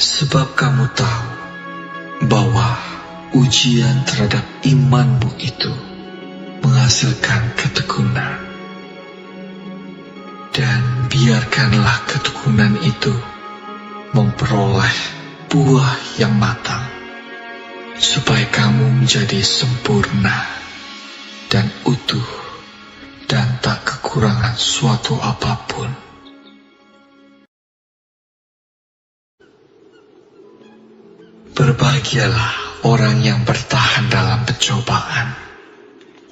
Sebab kamu tahu bahwa ujian terhadap imanmu itu menghasilkan ketekunan. Dan biarkanlah ketekunan itu memperoleh buah yang matang, supaya kamu menjadi sempurna dan utuh dan tak kekurangan suatu apapun. Berbahagialah orang yang bertahan dalam pencobaan,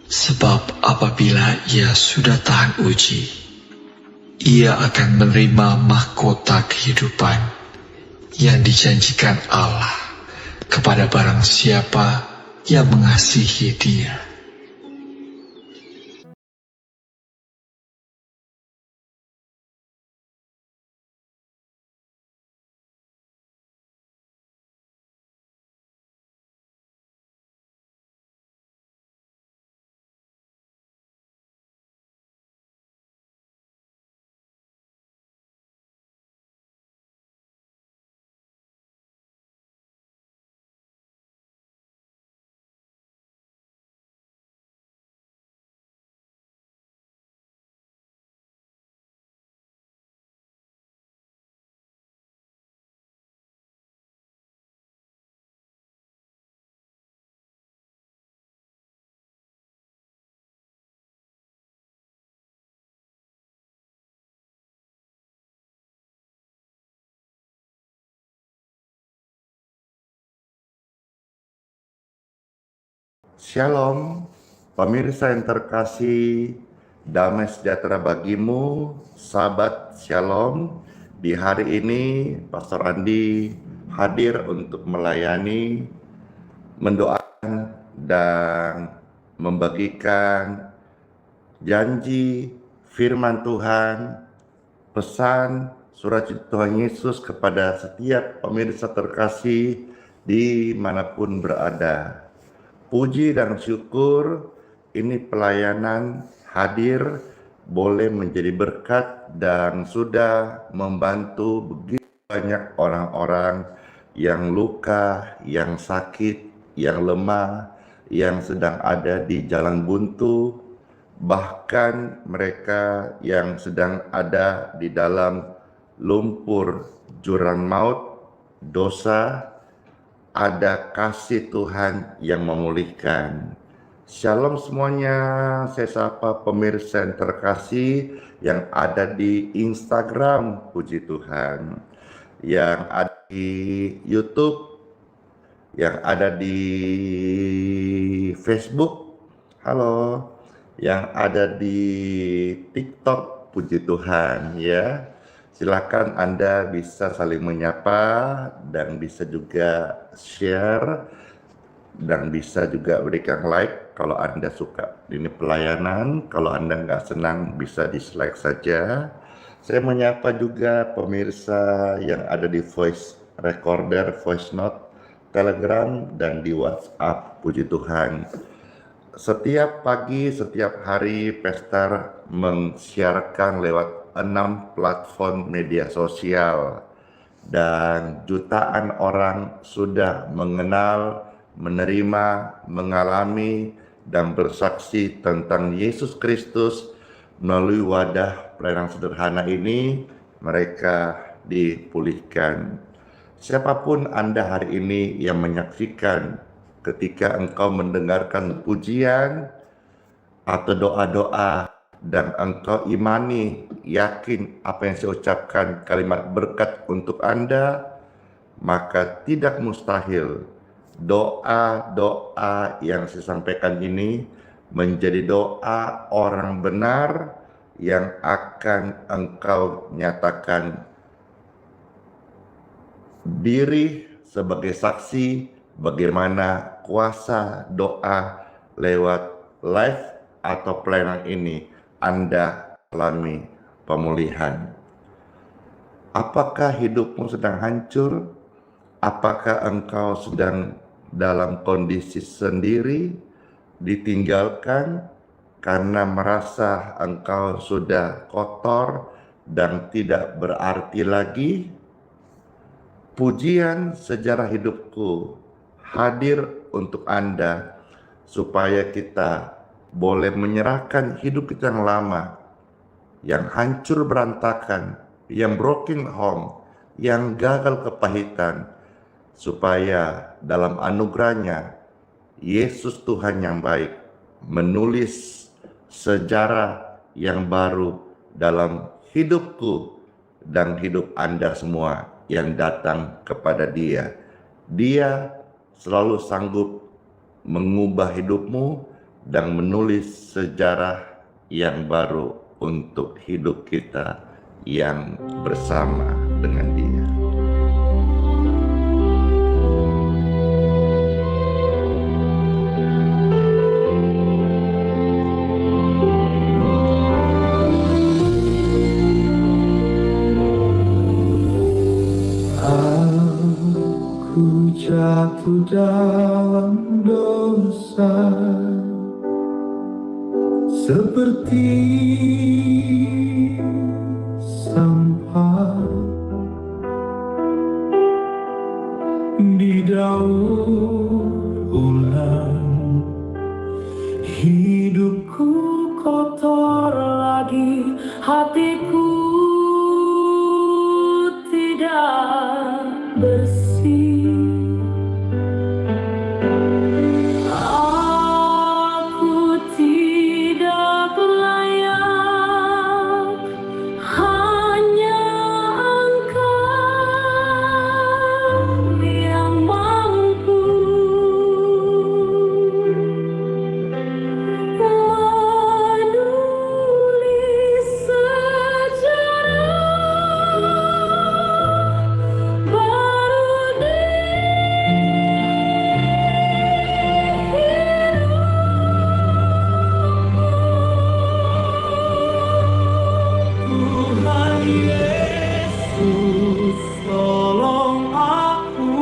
sebab apabila ia sudah tahan uji, ia akan menerima mahkota kehidupan yang dijanjikan Allah kepada barang siapa yang mengasihi Dia. Shalom, pemirsa yang terkasih, damai sejahtera bagimu, sahabat Shalom. Di hari ini, Pastor Andi hadir untuk melayani, mendoakan, dan membagikan janji firman Tuhan, pesan surat Tuhan Yesus kepada setiap pemirsa terkasih dimanapun berada. Puji dan syukur, ini pelayanan hadir boleh menjadi berkat dan sudah membantu begitu banyak orang-orang yang luka, yang sakit, yang lemah, yang sedang ada di jalan buntu, bahkan mereka yang sedang ada di dalam lumpur jurang maut, dosa. Ada kasih Tuhan yang memulihkan. Shalom semuanya, saya sapa pemirsa yang terkasih yang ada di Instagram, puji Tuhan, yang ada di YouTube, yang ada di Facebook, halo, yang ada di TikTok, puji Tuhan ya. Silakan Anda bisa saling menyapa dan bisa juga share dan bisa juga berikan like kalau Anda suka ini pelayanan. Kalau Anda nggak senang bisa dislike saja. Saya menyapa juga pemirsa yang ada di voice recorder, voice note, Telegram, dan di WhatsApp, puji Tuhan. Setiap pagi, setiap hari, Pastor mensiarkan lewat 6 platform media sosial dan jutaan orang sudah mengenal, menerima, mengalami, dan bersaksi tentang Yesus Kristus melalui wadah pelayanan sederhana ini. Mereka dipulihkan. Siapapun Anda hari ini yang menyaksikan, ketika engkau mendengarkan pujian atau doa-doa dan engkau imani, yakin apa yang saya ucapkan kalimat berkat untuk Anda, maka tidak mustahil doa-doa yang saya sampaikan ini menjadi doa orang benar yang akan engkau nyatakan diri sebagai saksi bagaimana kuasa doa lewat live atau pelayanan ini Anda alami pemulihan. Apakah hidupmu sedang hancur? Apakah engkau sedang dalam kondisi sendiri, ditinggalkan karena merasa engkau sudah kotor dan tidak berarti lagi, pujian sejarah hidupku hadir untuk Anda supaya kita boleh menyerahkan hidup kita yang lama, yang hancur berantakan, yang broken home, yang gagal kepahitan, supaya dalam anugerahnya Yesus Tuhan yang baik menulis sejarah yang baru dalam hidupku dan hidup Anda semua yang datang kepada Dia. Dia selalu sanggup mengubah hidupmu dan menulis sejarah yang baru untuk hidup kita yang bersama dengan Dia. Aku jatuh dalam dosa, seperti sampah di daur ulang. Hidupku kotor lagi, hatiku tidak bersih. Aku tidak layak, hanya Engkau yang mampu menulis sejarah baru di Tuhan Yesus, tolong aku,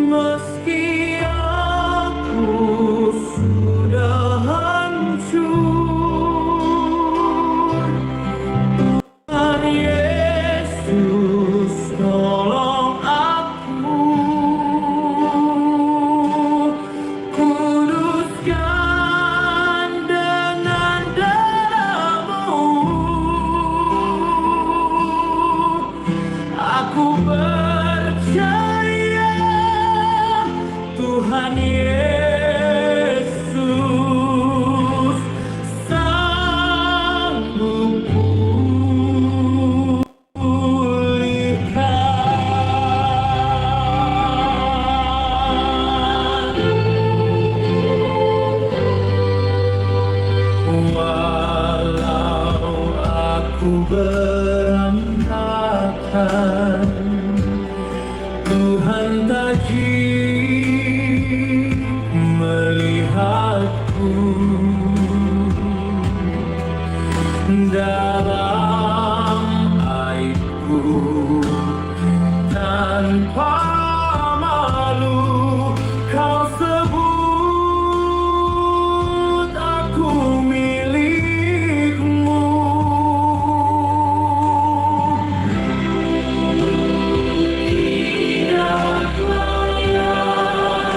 meski aku sudah hancur. Tuhan Yesus, tolong aku, kuduskan dengan darah-Mu. Aku percaya Tuhan Yesus sanggup pulihkan. Walau aku berantakan, Tuhan tajib melihatku. Dalam aibku tanpa malu, Kau sebut aku milik-Mu. Tidak layak,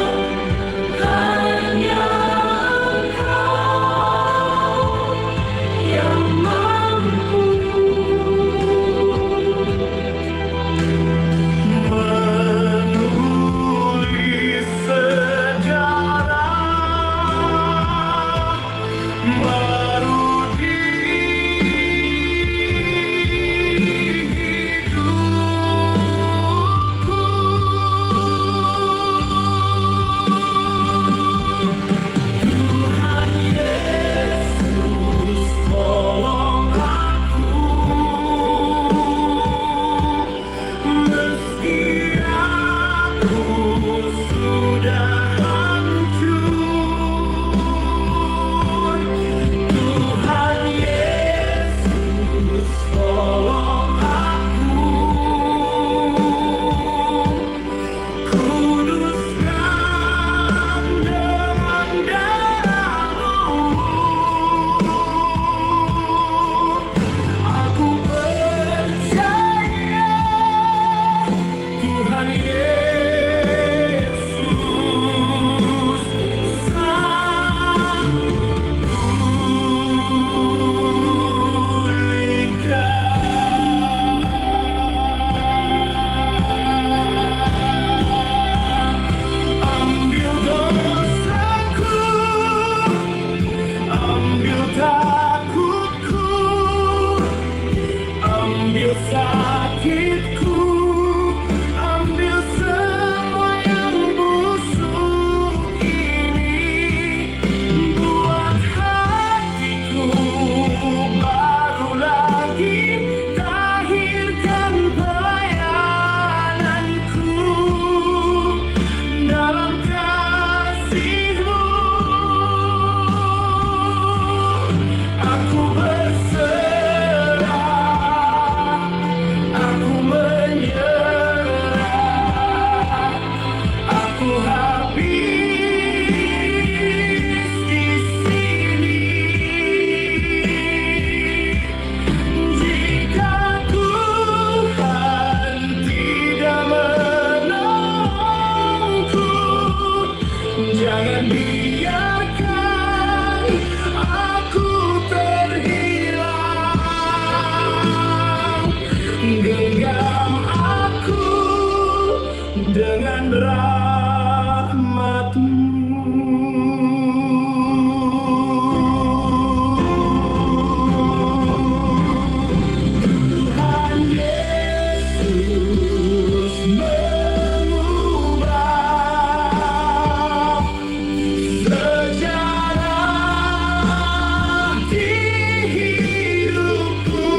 hanya Engkau yang mampu sakitku, ambil semua yang busuk ini, buat hatiku baru lagi, tahirkan bayanganku dalam kasih-Mu. Aku berserah, aku menyerah, aku habis di sini. Jika Tuhan tidak menolongku, jangan biarkan aku terhilang. Genggam aku dengan rahmat-Mu. Tuhan Yesus mengubah sejarah di hidupku.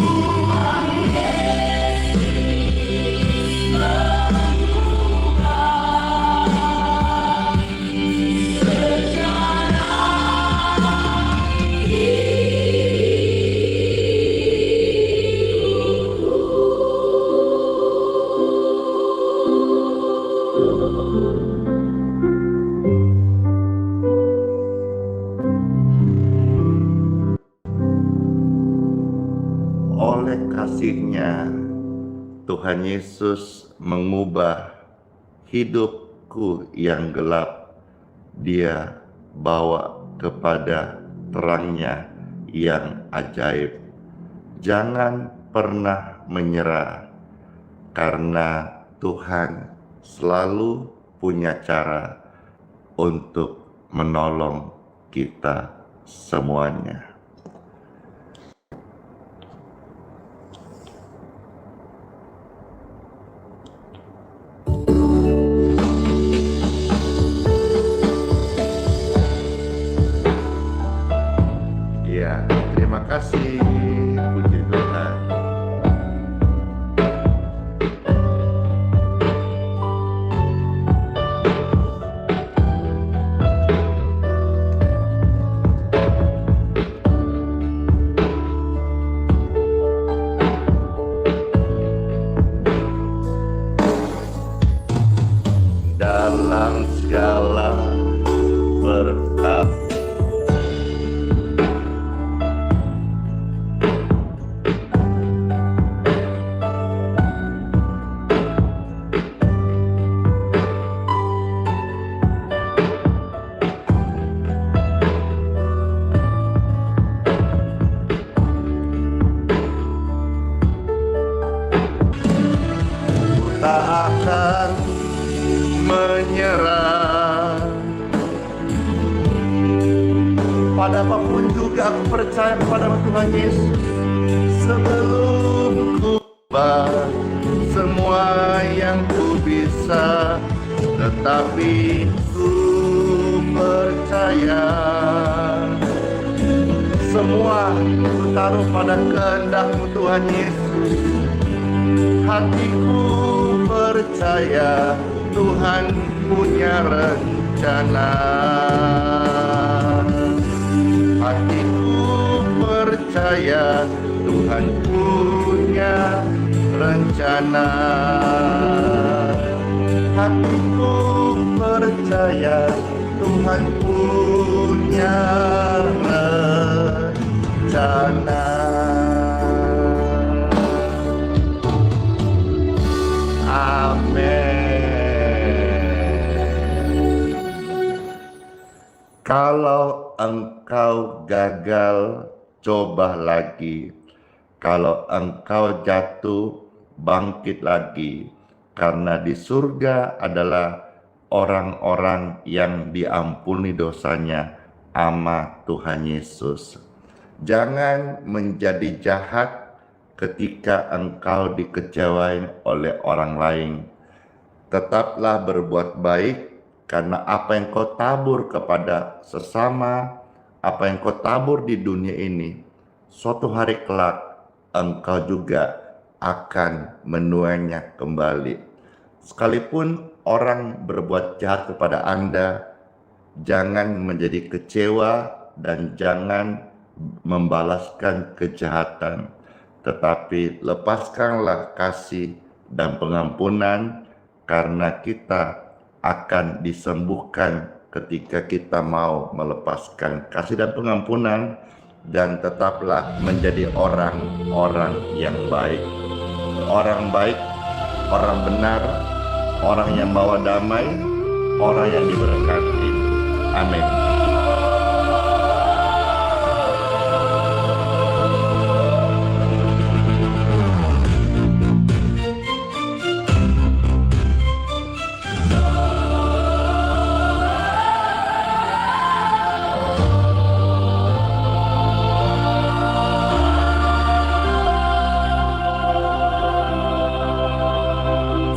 Tuhan Yesus mengubah sejarah di Oleh kasih-Nya, Tuhan Yesus mengubah hidupku yang gelap. Dia bawa kepada terang-Nya yang ajaib. Jangan pernah menyerah, karena Tuhan selalu punya cara untuk menolong kita semuanya. Ya, terima kasih. Puji Tuhan. Dalam segala berkat tak akan menyerah. Pada apapun juga aku percaya kepada Tuhan Yesus. Sebelum ku ubah semua yang ku bisa, tetapi ku percaya semua ku taruh pada kehendak-Mu Tuhan Yesus. Hatiku percaya Tuhan punya rencana. Hatiku percaya Tuhan punya rencana. Hatiku percaya Tuhan punya rencana. Amin. Kalau engkau gagal, coba lagi. Kalau engkau jatuh, bangkit lagi. Karena di surga adalah orang-orang yang diampuni dosanya sama Tuhan Yesus. Jangan menjadi jahat ketika engkau dikecewain oleh orang lain. Tetaplah berbuat baik, karena apa yang kau tabur kepada sesama, apa yang kau tabur di dunia ini, suatu hari kelak engkau juga akan menuainya kembali. Sekalipun orang berbuat jahat kepada Anda, jangan menjadi kecewa dan jangan membalaskan kejahatan, tetapi lepaskanlah kasih dan pengampunan, karena kita akan disembuhkan ketika kita mau melepaskan kasih dan pengampunan, dan tetaplah menjadi orang-orang yang baik. Orang baik, orang benar, orang yang bawa damai, orang yang diberkati. Amin.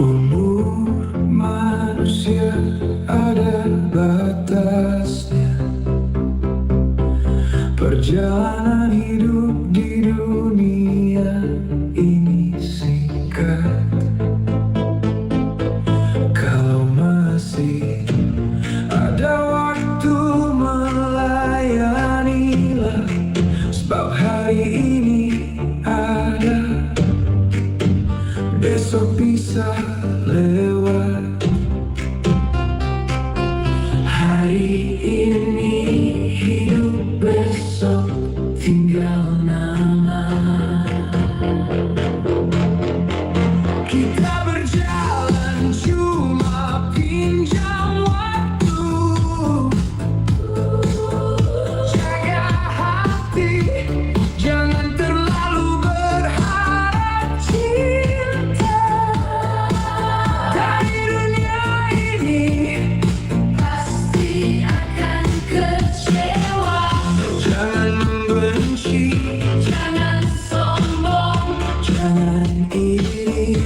Umur manusia ada batasnya. Perjalanan hidup di dunia ini singkat. Kalau masih ada waktu, melayanilah, sebab hari ini ada, besok bisa lewat. Hari ini hidup, besok tinggal nama. Kita berjalan cuma pinjam waktu. Jaga hati, jangan terlalu berharap cinta. Dari dunia ini pasti akan kecewa. Jangan membenci, jangan sombong, jangan iri.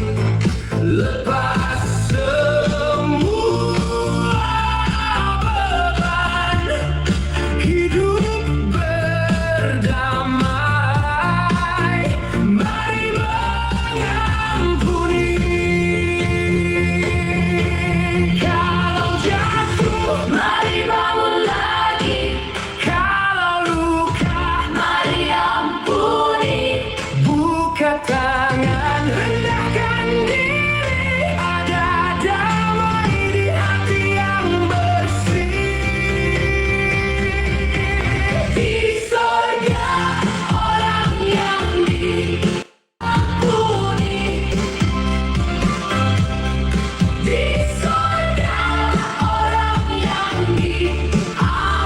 Lepas semua beban, hidup berdamai. Mari mengampuni. Kalau jatuh, mari bangun lagi. Kalau luka, mari ampuni. Buka tangan, rendahkan diri. Ada damai di hati yang bersih. Di sorga orang yang diampuni. Di sorga orang yang diampuni.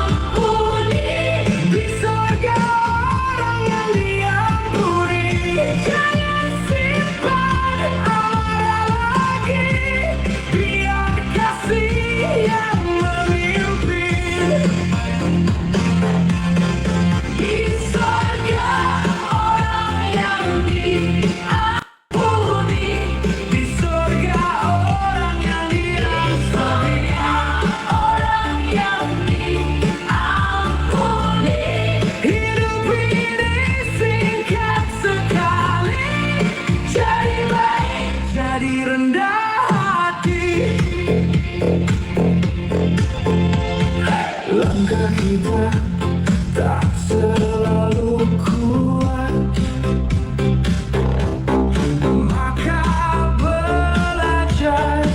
Di sorga orang yang diampuni. Jangan simpan amarah lagi, biar kasih yang memimpin. Di sorga orang yang diampuni. Di sorga orang yang diampuni. Orang yang diampuni. Hidup ini singkat sekali. Jadi baik, jadi rendah hati. Langkah kita tak selalu kuat, maka belajar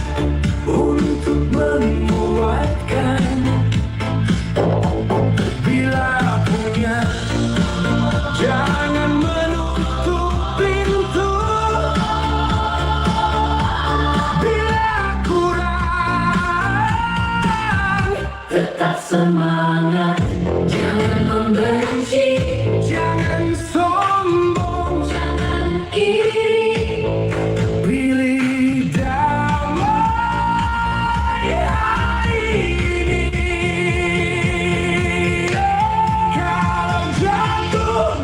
untuk menguatkan. Bila punya, jangan menutup pintu. Bila kurang, tetap semangat. Jangan membenci, jangan sombong, jangan iri. Pilih damai hari ini. Kalau jatuh,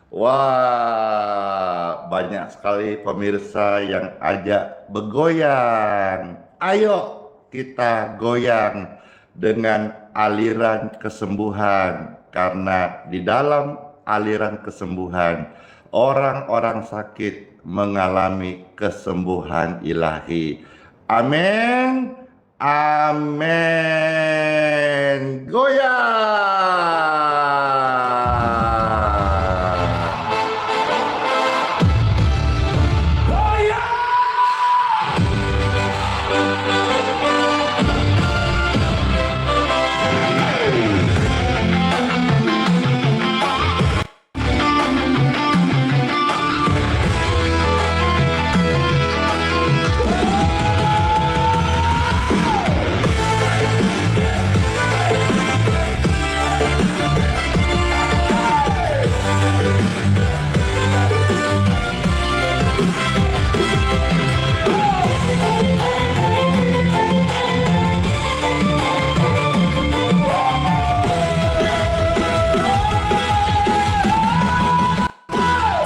Wah, banyak sekali pemirsa yang ajak bergoyang. Ayo kita goyang dengan aliran kesembuhan, karena di dalam aliran kesembuhan, orang-orang sakit mengalami kesembuhan ilahi. Amin. Amin. Goyang.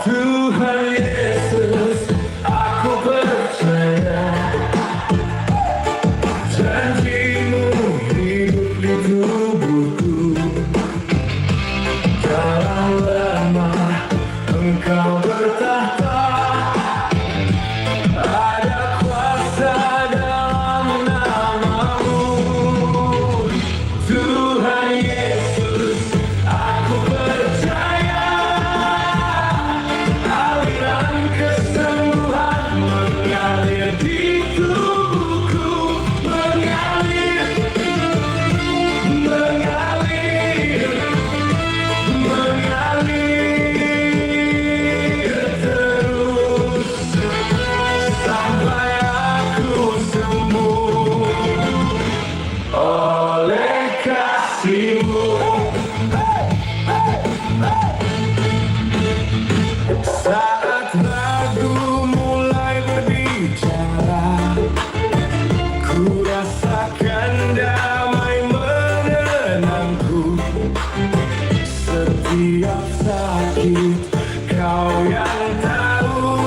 Tuhan Yesus, aku percaya janji-Mu hidup di tubuhku. Dalam lemah Engkau bertahta, ada kuasa dalam nama-Mu. Tuhan Yesus, aku percaya aliran kesembuhan mengalir di tubuhku, mengalir, mengalir, mengalir terus sampai aku sembuh oleh kasih-Mu. Saat ragu mulai berbicara, ku rasakan damai menenangku. Setiap sakit Kau yang tahu,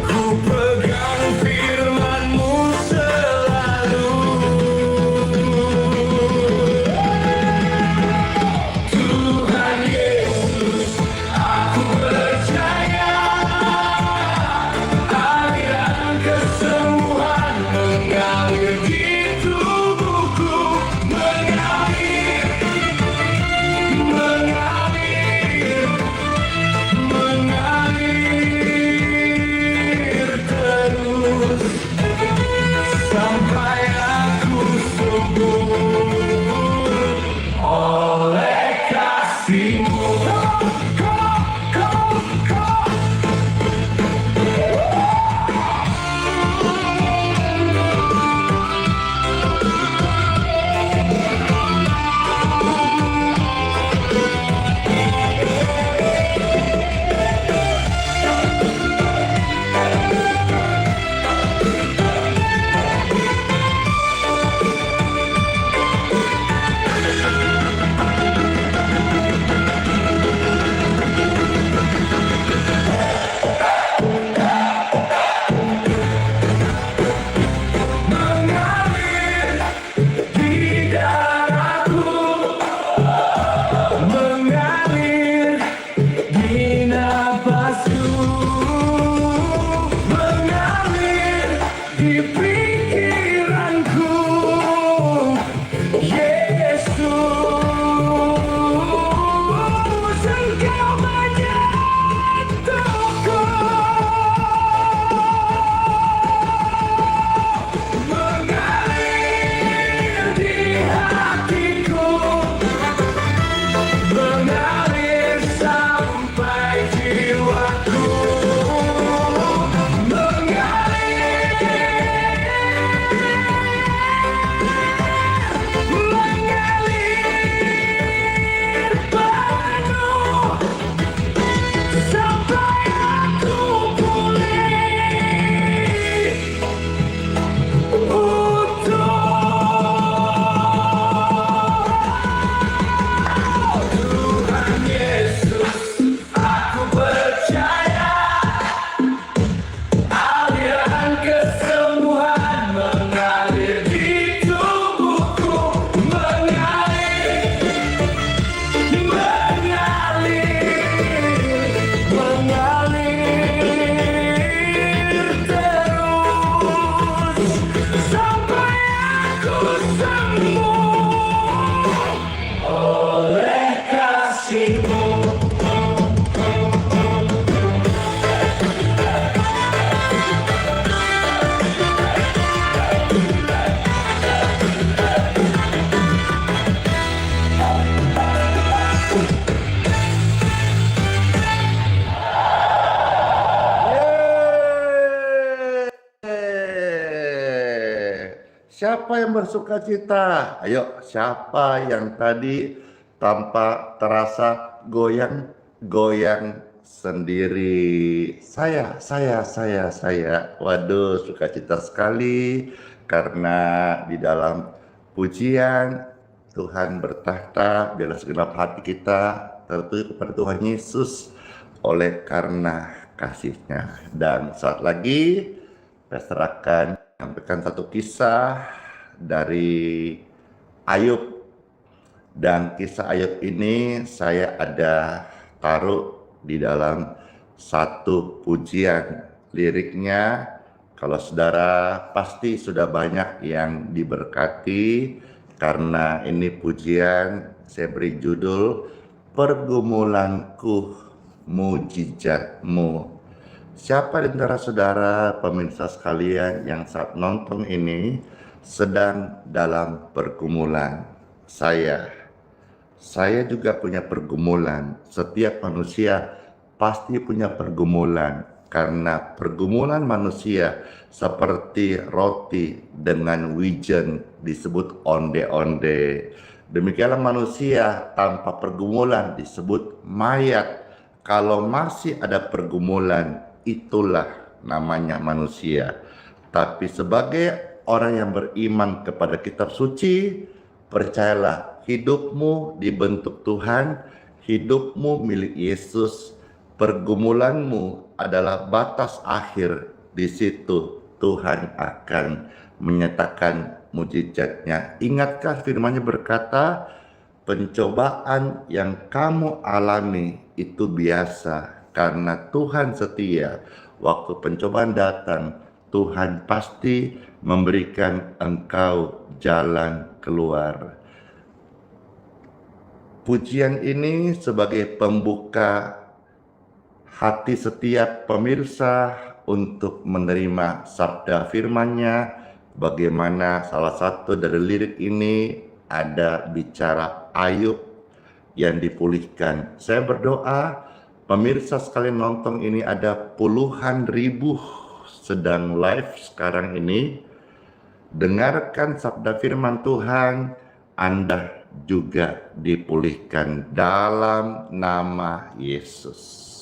ku pegang firman-Mu selalu. Tuhan Yesus, aku percaya aliran kesembuhan mengalir di tubuhku, mengalir, mengalir, mengalir. Siapa yang bersuka cita? Ayo, siapa yang tadi tanpa terasa goyang-goyang sendiri? Saya. Waduh, sukacita sekali karena di dalam pujian Tuhan bertahta, biarlah segenap hati kita tertuju kepada Tuhan Yesus oleh karena kasih-Nya. Dan saat lagi Pastor akan menyampaikan satu kisah dari Ayub. Dan kisah Ayub ini saya ada taruh di dalam satu pujian. Liriknya, kalau saudara pasti sudah banyak yang diberkati, karena ini pujian saya beri judul Pergumulanku Mujizatmu. Siapa di antara saudara pemirsa sekalian yang saat nonton ini sedang dalam pergumulan? Saya juga punya pergumulan. Setiap manusia pasti punya pergumulan, karena pergumulan manusia seperti roti dengan wijen disebut onde-onde. Demikianlah manusia tanpa pergumulan disebut mayat. Kalau masih ada pergumulan, itulah namanya manusia. Tapi sebagai orang yang beriman kepada kitab suci, percayalah, hidupmu dibentuk Tuhan, hidupmu milik Yesus, pergumulanmu adalah batas akhir. Di situ Tuhan akan menyatakan mujizatnya. Ingatkah firman-Nya berkata, pencobaan yang kamu alami itu biasa, karena Tuhan setia. Waktu pencobaan datang, Tuhan pasti memberikan engkau jalan keluar. Pujian ini sebagai pembuka hati setiap pemirsa untuk menerima sabda firman-Nya. Bagaimana salah satu dari lirik ini ada bicara Ayub yang dipulihkan. Saya berdoa pemirsa sekalian nonton ini ada puluhan ribu sedang live sekarang ini. Dengarkan sabda firman Tuhan, Anda juga dipulihkan dalam nama Yesus.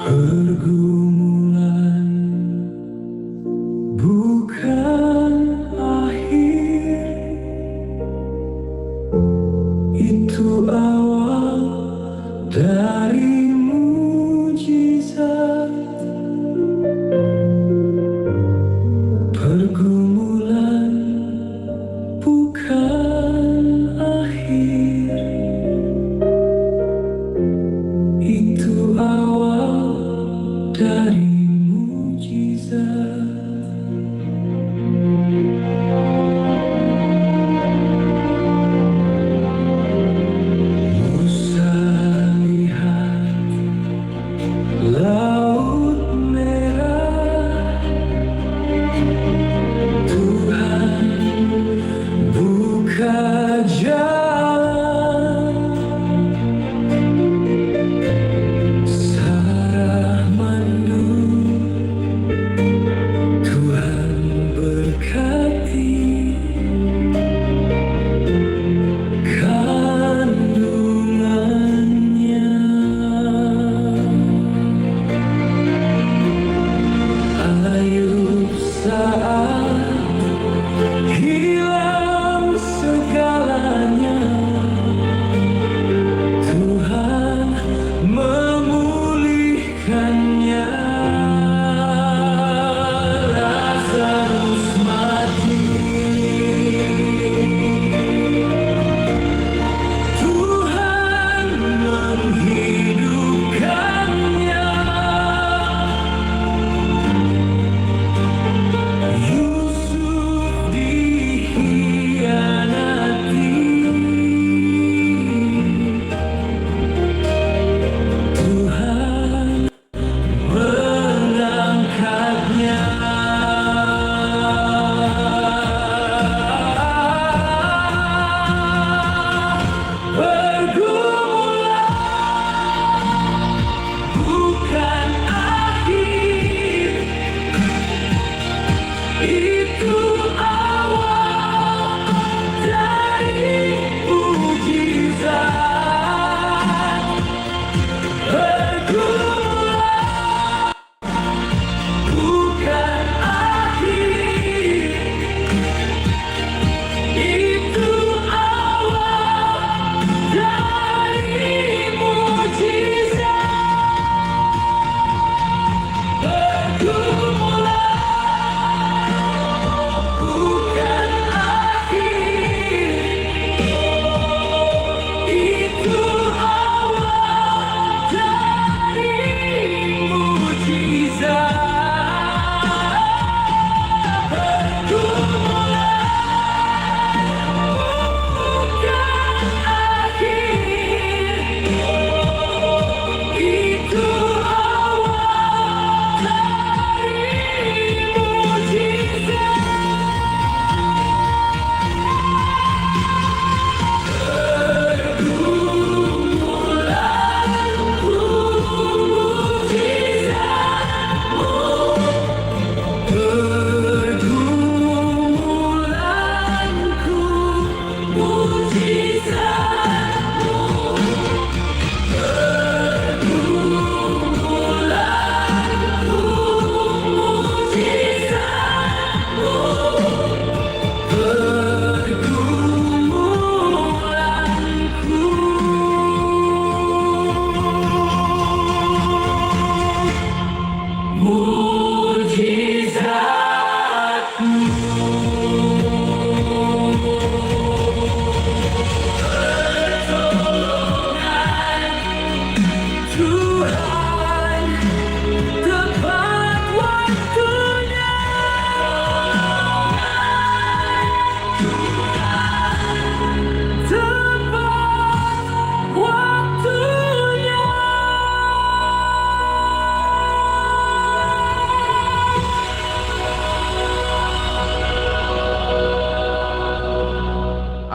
Pergumulan bukan akhir, itu awal dari mujizat. Pergumulan bukan akhir, itu awal dari mujizat. Musa lihat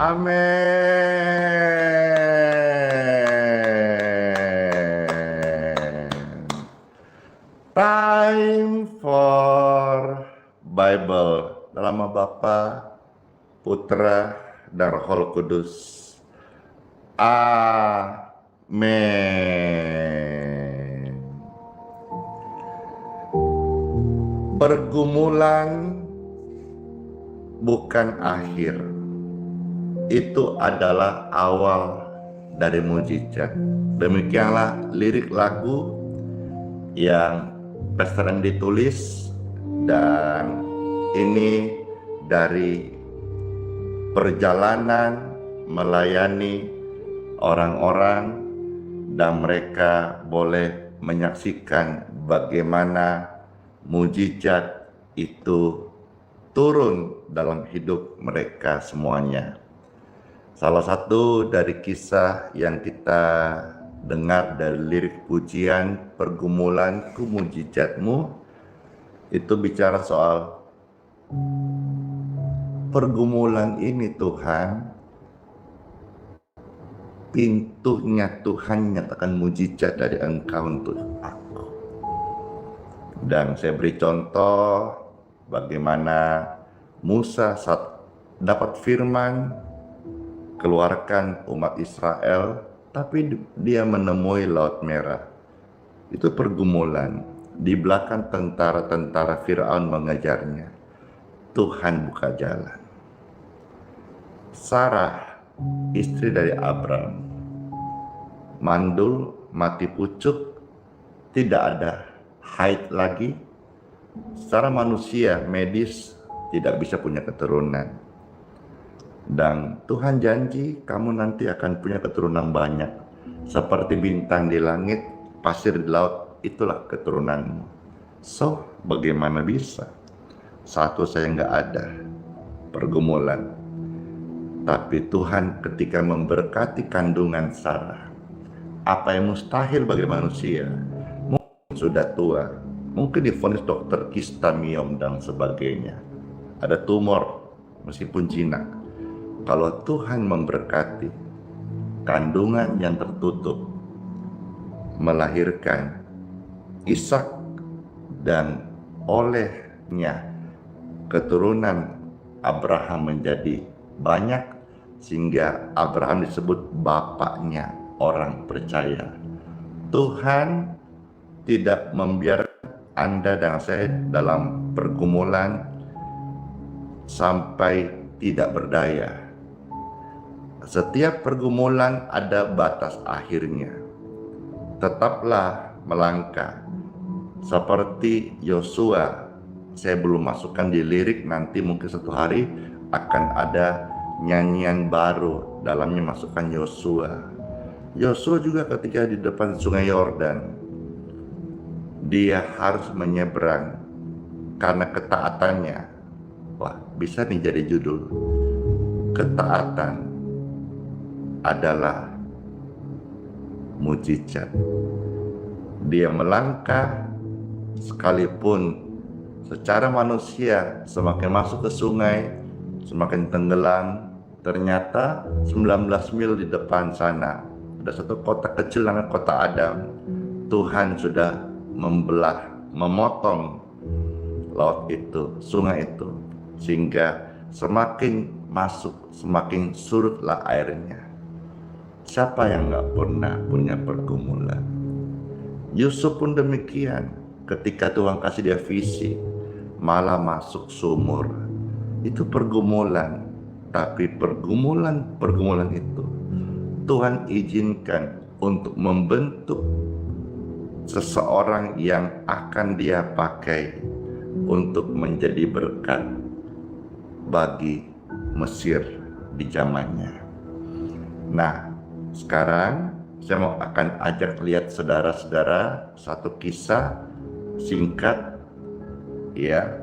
Amin. Time for Bible. Dalam nama Bapa, Putra, dan Roh Kudus. Amin. Pergumulan bukan akhir. Itu adalah awal dari mujizat. Demikianlah lirik lagu yang Pastor Andy ditulis, dan ini dari perjalanan melayani orang-orang, dan mereka boleh menyaksikan bagaimana mujizat itu turun dalam hidup mereka semuanya. Salah satu dari kisah yang kita dengar dari lirik pujian pergumulanku mujizatmu, itu bicara soal pergumulan ini Tuhan, pintunya Tuhan nyatakan mujizat dari Engkau untuk aku. Dan saya beri contoh bagaimana Musa saat dapat firman keluarkan umat Israel, tapi dia menemui Laut Merah. Itu pergumulan. Di belakang tentara-tentara Firaun mengejarnya, Tuhan buka jalan. Sarah, istri dari Abram, mandul, mati pucuk, tidak ada haid lagi. Secara manusia, medis, tidak bisa punya keturunan. Dan Tuhan janji kamu nanti akan punya keturunan banyak. Seperti bintang di langit, pasir di laut, itulah keturunanmu. So, bagaimana bisa? Satu, saya nggak ada pergumulan. Tapi Tuhan ketika memberkati kandungan Sarah, apa yang mustahil bagi manusia, mungkin sudah tua, mungkin divonis dokter kista miom dan sebagainya, ada tumor meskipun jinak. Kalau Tuhan memberkati kandungan yang tertutup, melahirkan Ishak, dan olehnya keturunan Abraham menjadi banyak, sehingga Abraham disebut bapaknya orang percaya. Tuhan tidak membiarkan Anda dan saya dalam pergumulan sampai tidak berdaya. Setiap pergumulan ada batas akhirnya. Tetaplah melangkah seperti Yosua. Saya belum masukkan di lirik, nanti mungkin satu hari akan ada nyanyian baru, dalamnya masukkan Yosua. Yosua juga ketika di depan sungai Yordan, dia harus menyeberang karena ketaatannya. Wah, bisa nih jadi judul. Ketaatan adalah mujizat. Dia melangkah sekalipun secara manusia semakin masuk ke sungai, semakin tenggelam. Ternyata 19 mil di depan sana ada satu kota kecil namanya kota Adam. Tuhan sudah membelah, memotong laut itu, sungai itu, sehingga semakin masuk, semakin surutlah airnya. Siapa yang nggak pernah punya pergumulan? Yusuf pun demikian. Ketika Tuhan kasih dia visi, malah masuk sumur. Itu pergumulan. Tapi pergumulan itu Tuhan izinkan untuk membentuk seseorang yang akan dia pakai untuk menjadi berkat bagi Mesir di zamannya. Nah, sekarang saya akan ajak lihat saudara-saudara satu kisah singkat ya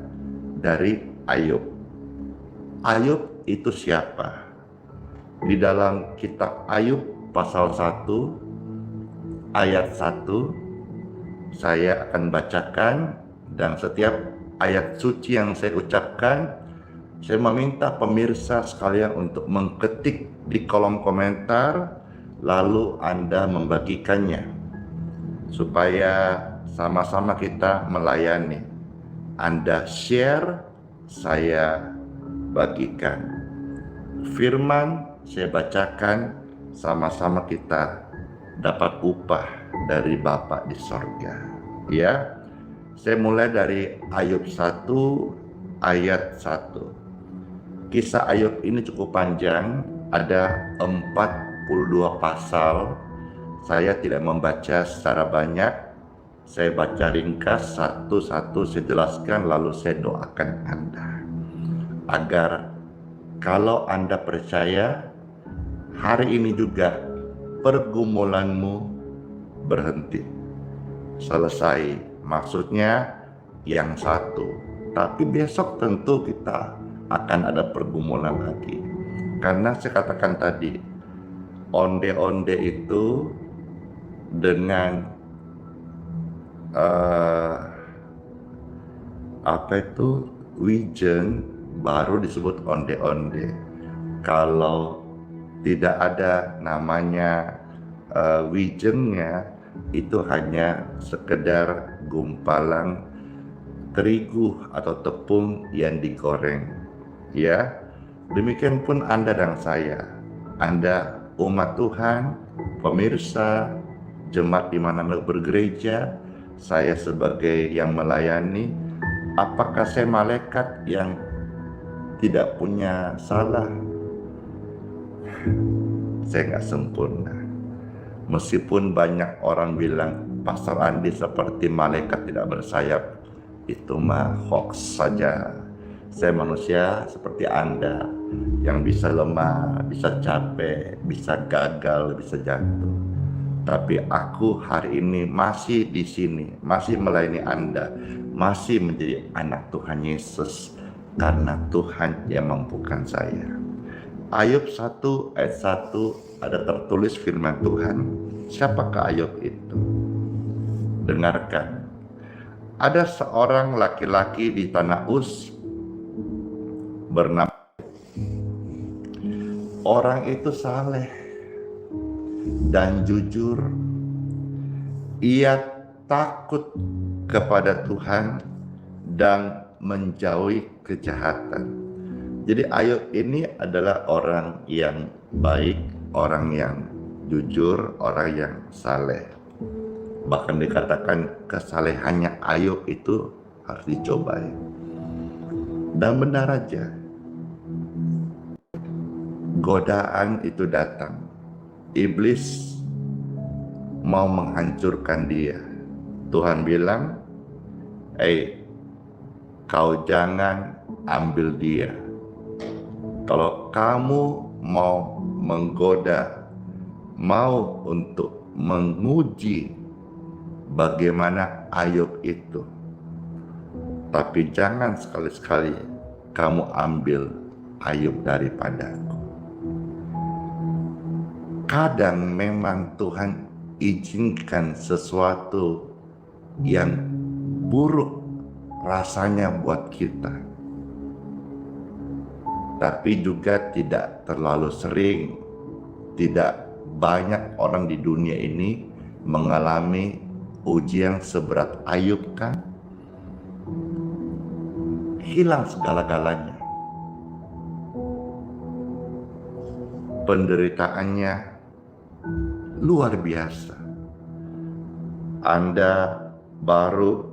dari Ayub. Ayub itu siapa? Di dalam kitab Ayub pasal 1 ayat 1 saya akan bacakan, dan setiap ayat suci yang saya ucapkan Saya meminta pemirsa sekalian untuk mengetik di kolom komentar, lalu Anda membagikannya, supaya sama-sama kita melayani. Anda share, saya bagikan. Firman saya bacakan, sama-sama kita dapat upah dari Bapa di sorga. Ya, saya mulai dari Ayub 1 ayat 1. Kisah Ayub ini cukup panjang, ada 42 pasal. Saya tidak membaca secara banyak, saya baca ringkas satu-satu, saya jelaskan, lalu saya doakan Anda. Agar kalau Anda percaya, hari ini juga pergumulanmu berhenti. Selesai, maksudnya yang satu. Tapi besok tentu kita akan ada pergumulan lagi. Karena saya katakan tadi, onde-onde itu dengan wijen baru disebut onde-onde. Kalau tidak ada namanya wijennya, itu hanya sekedar gumpalan terigu atau tepung yang digoreng. Ya, demikian pun Anda dan saya. Anda umat Tuhan, pemirsa, jemaat di mana Anda bergereja, saya sebagai yang melayani. Apakah saya malaikat yang tidak punya salah? Saya nggak sempurna. Meskipun banyak orang bilang Pastor Andi seperti malaikat tidak bersayap, itu mah hoax saja. Saya manusia seperti Anda yang bisa lemah, bisa capek, bisa gagal, bisa jatuh. Tapi aku hari ini masih di sini, masih melayani Anda, masih menjadi anak Tuhan Yesus karena Tuhan yang mampukan saya. Ayub 1 ayat 1 ada tertulis firman Tuhan. Siapakah Ayub itu? Dengarkan. Ada seorang laki-laki di tanah Uz bernama, orang itu saleh dan jujur. Ia takut kepada Tuhan dan menjauhi kejahatan. Jadi Ayub ini adalah orang yang baik, orang yang jujur, orang yang saleh. Bahkan dikatakan kesalehannya Ayub itu harus dicobai. Dan benar aja, godaan itu datang. Iblis mau menghancurkan dia. Tuhan bilang, kau jangan ambil dia. Kalau kamu mau menggoda, mau untuk menguji bagaimana Ayub itu, tapi jangan sekali-sekali kamu ambil Ayub daripadaku. Kadang memang Tuhan izinkan sesuatu yang buruk rasanya buat kita, tapi juga tidak terlalu sering. Tidak banyak orang di dunia ini mengalami ujian seberat Ayub, kan? Hilang segala-galanya. Penderitaannya luar biasa. Anda baru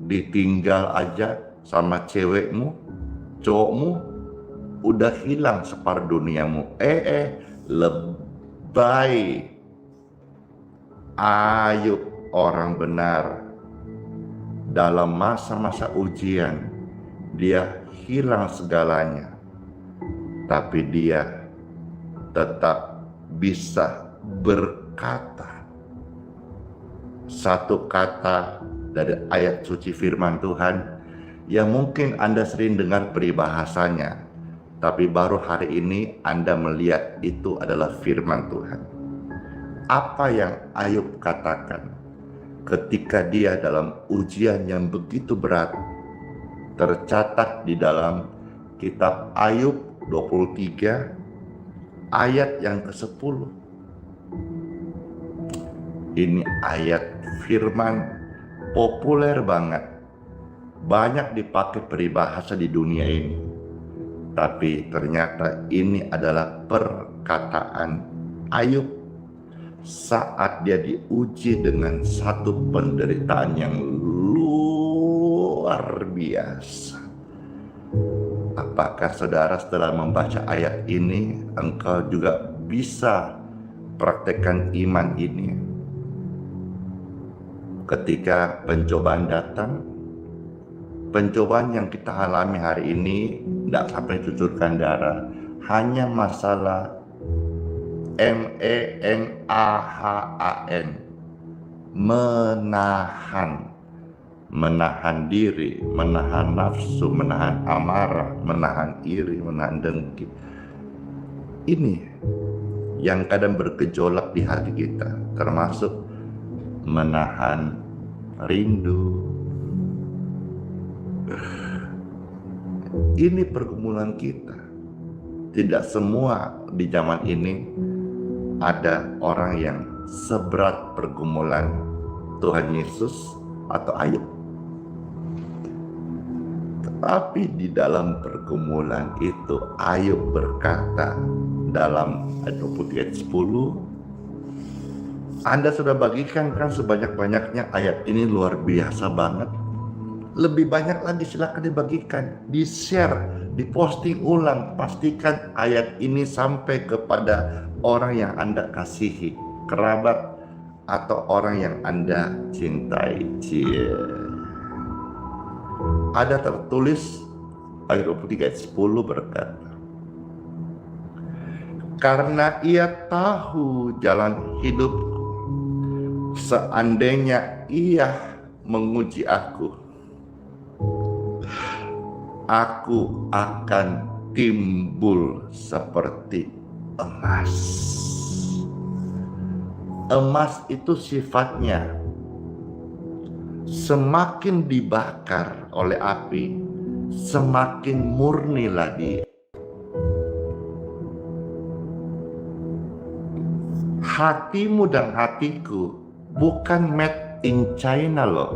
ditinggal aja sama cewekmu, cowokmu, udah hilang separuh duniamu. Lebay. Ayub orang benar. Dalam masa-masa ujian, dia hilang segalanya. Tapi dia tetap bisa berkata satu kata dari ayat suci firman Tuhan yang mungkin Anda sering dengar peribahasanya, tapi baru hari ini Anda melihat itu adalah firman Tuhan. Apa yang Ayub katakan ketika dia dalam ujian yang begitu berat, tercatat di dalam kitab Ayub 23 ayat yang ke-10. Ini ayat firman populer banget. Banyak dipakai peribahasa di dunia ini. Tapi ternyata ini adalah perkataan Ayub saat dia diuji dengan satu penderitaan yang luar biasa. Apakah saudara setelah membaca ayat ini, engkau juga bisa praktekkan iman ini? Ketika pencobaan datang, pencobaan yang kita alami hari ini tidak sampai cucurkan darah, hanya masalah menahan, menahan diri, menahan nafsu, menahan amarah, menahan iri, menahan dengki. Ini yang kadang bergejolak di hati kita, termasuk menahan rindu. Ini pergumulan kita. Tidak semua di zaman ini ada orang yang seberat pergumulan Tuhan Yesus atau Ayub. Tetapi di dalam pergumulan itu Ayub berkata dalam ayat 23 ayat 10, Anda sudah bagikan kan sebanyak-banyaknya, ayat ini luar biasa banget. Lebih banyak lagi silakan dibagikan, di-share, diposting ulang. Pastikan ayat ini sampai kepada orang yang Anda kasihi, kerabat atau orang yang Anda cintai. Ada tertulis ayat 23 ayat 10 berkata, karena ia tahu jalan hidupku, seandainya ia menguji aku akan timbul seperti emas. Emas itu sifatnya semakin dibakar oleh api, semakin murnilah dia. Hatimu dan hatiku bukan made in China loh.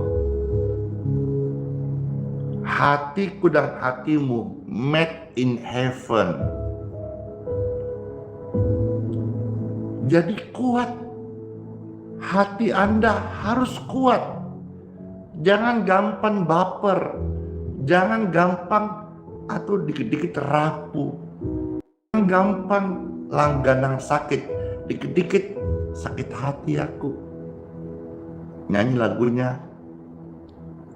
Hatiku dan hatimu made in heaven. Jadi kuat. Hati Anda harus kuat. Jangan gampang baper. Jangan gampang atau dikit-dikit rapuh. Jangan gampang langganan sakit. Dikit-dikit sakit hati aku. Nyanyi lagunya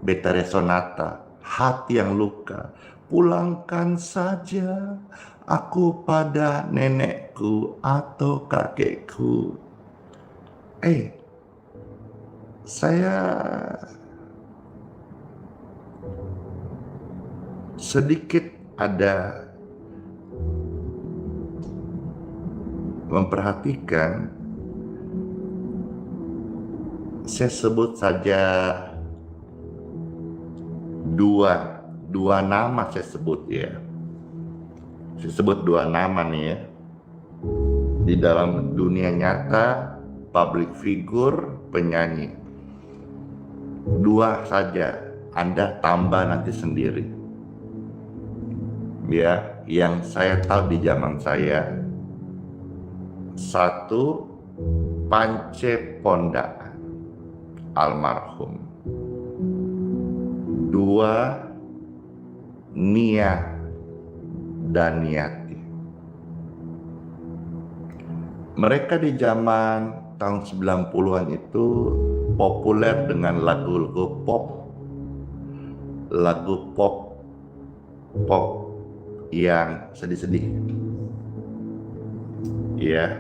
Betare Sonata, hati yang luka. Pulangkan saja aku pada nenekku atau kakekku. Saya sedikit ada memperhatikan, saya sebut saja dua nama saya sebut ya. Saya sebut dua nama nih ya. Di dalam dunia nyata, public figure, penyanyi. Dua saja, Anda tambah nanti sendiri. Ya, yang saya tahu di zaman saya, satu, Pance Pondaan, almarhum. Dua, Nia Daniati. Mereka di zaman tahun 90-an itu populer dengan lagu-lagu pop. Lagu pop yang sedih-sedih. Ya.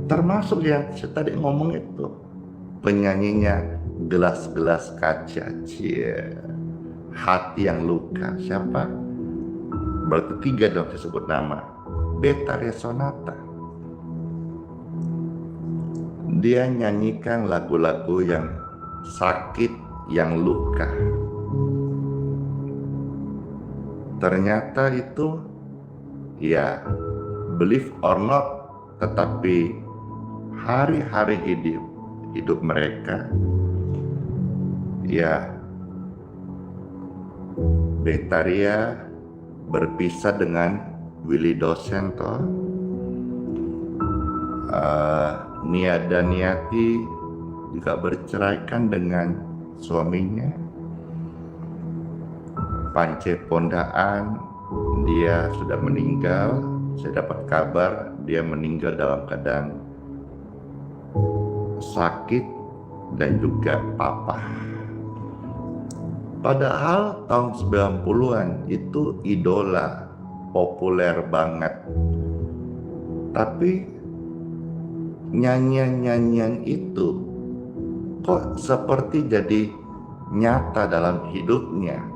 Termasuk yang saya tadi ngomong itu. Penyanyinya Gelas-gelas kaca, hati yang luka. Siapa? Berarti tiga dong saya sebut nama. Betare Sonata. Dia nyanyikan lagu-lagu yang sakit, yang luka. Ternyata itu, ya, believe or not, tetapi hari-hari hidup mereka, ya, Betaria berpisah dengan Willy dosen toh. Nia dan Niati juga berceraikan dengan suaminya. Pance Pondaan, dia sudah meninggal. Saya dapat kabar dia meninggal dalam keadaan sakit dan juga papa. Padahal tahun 90-an itu idola, populer banget. Tapi nyanyian-nyanyian itu kok seperti jadi nyata dalam hidupnya.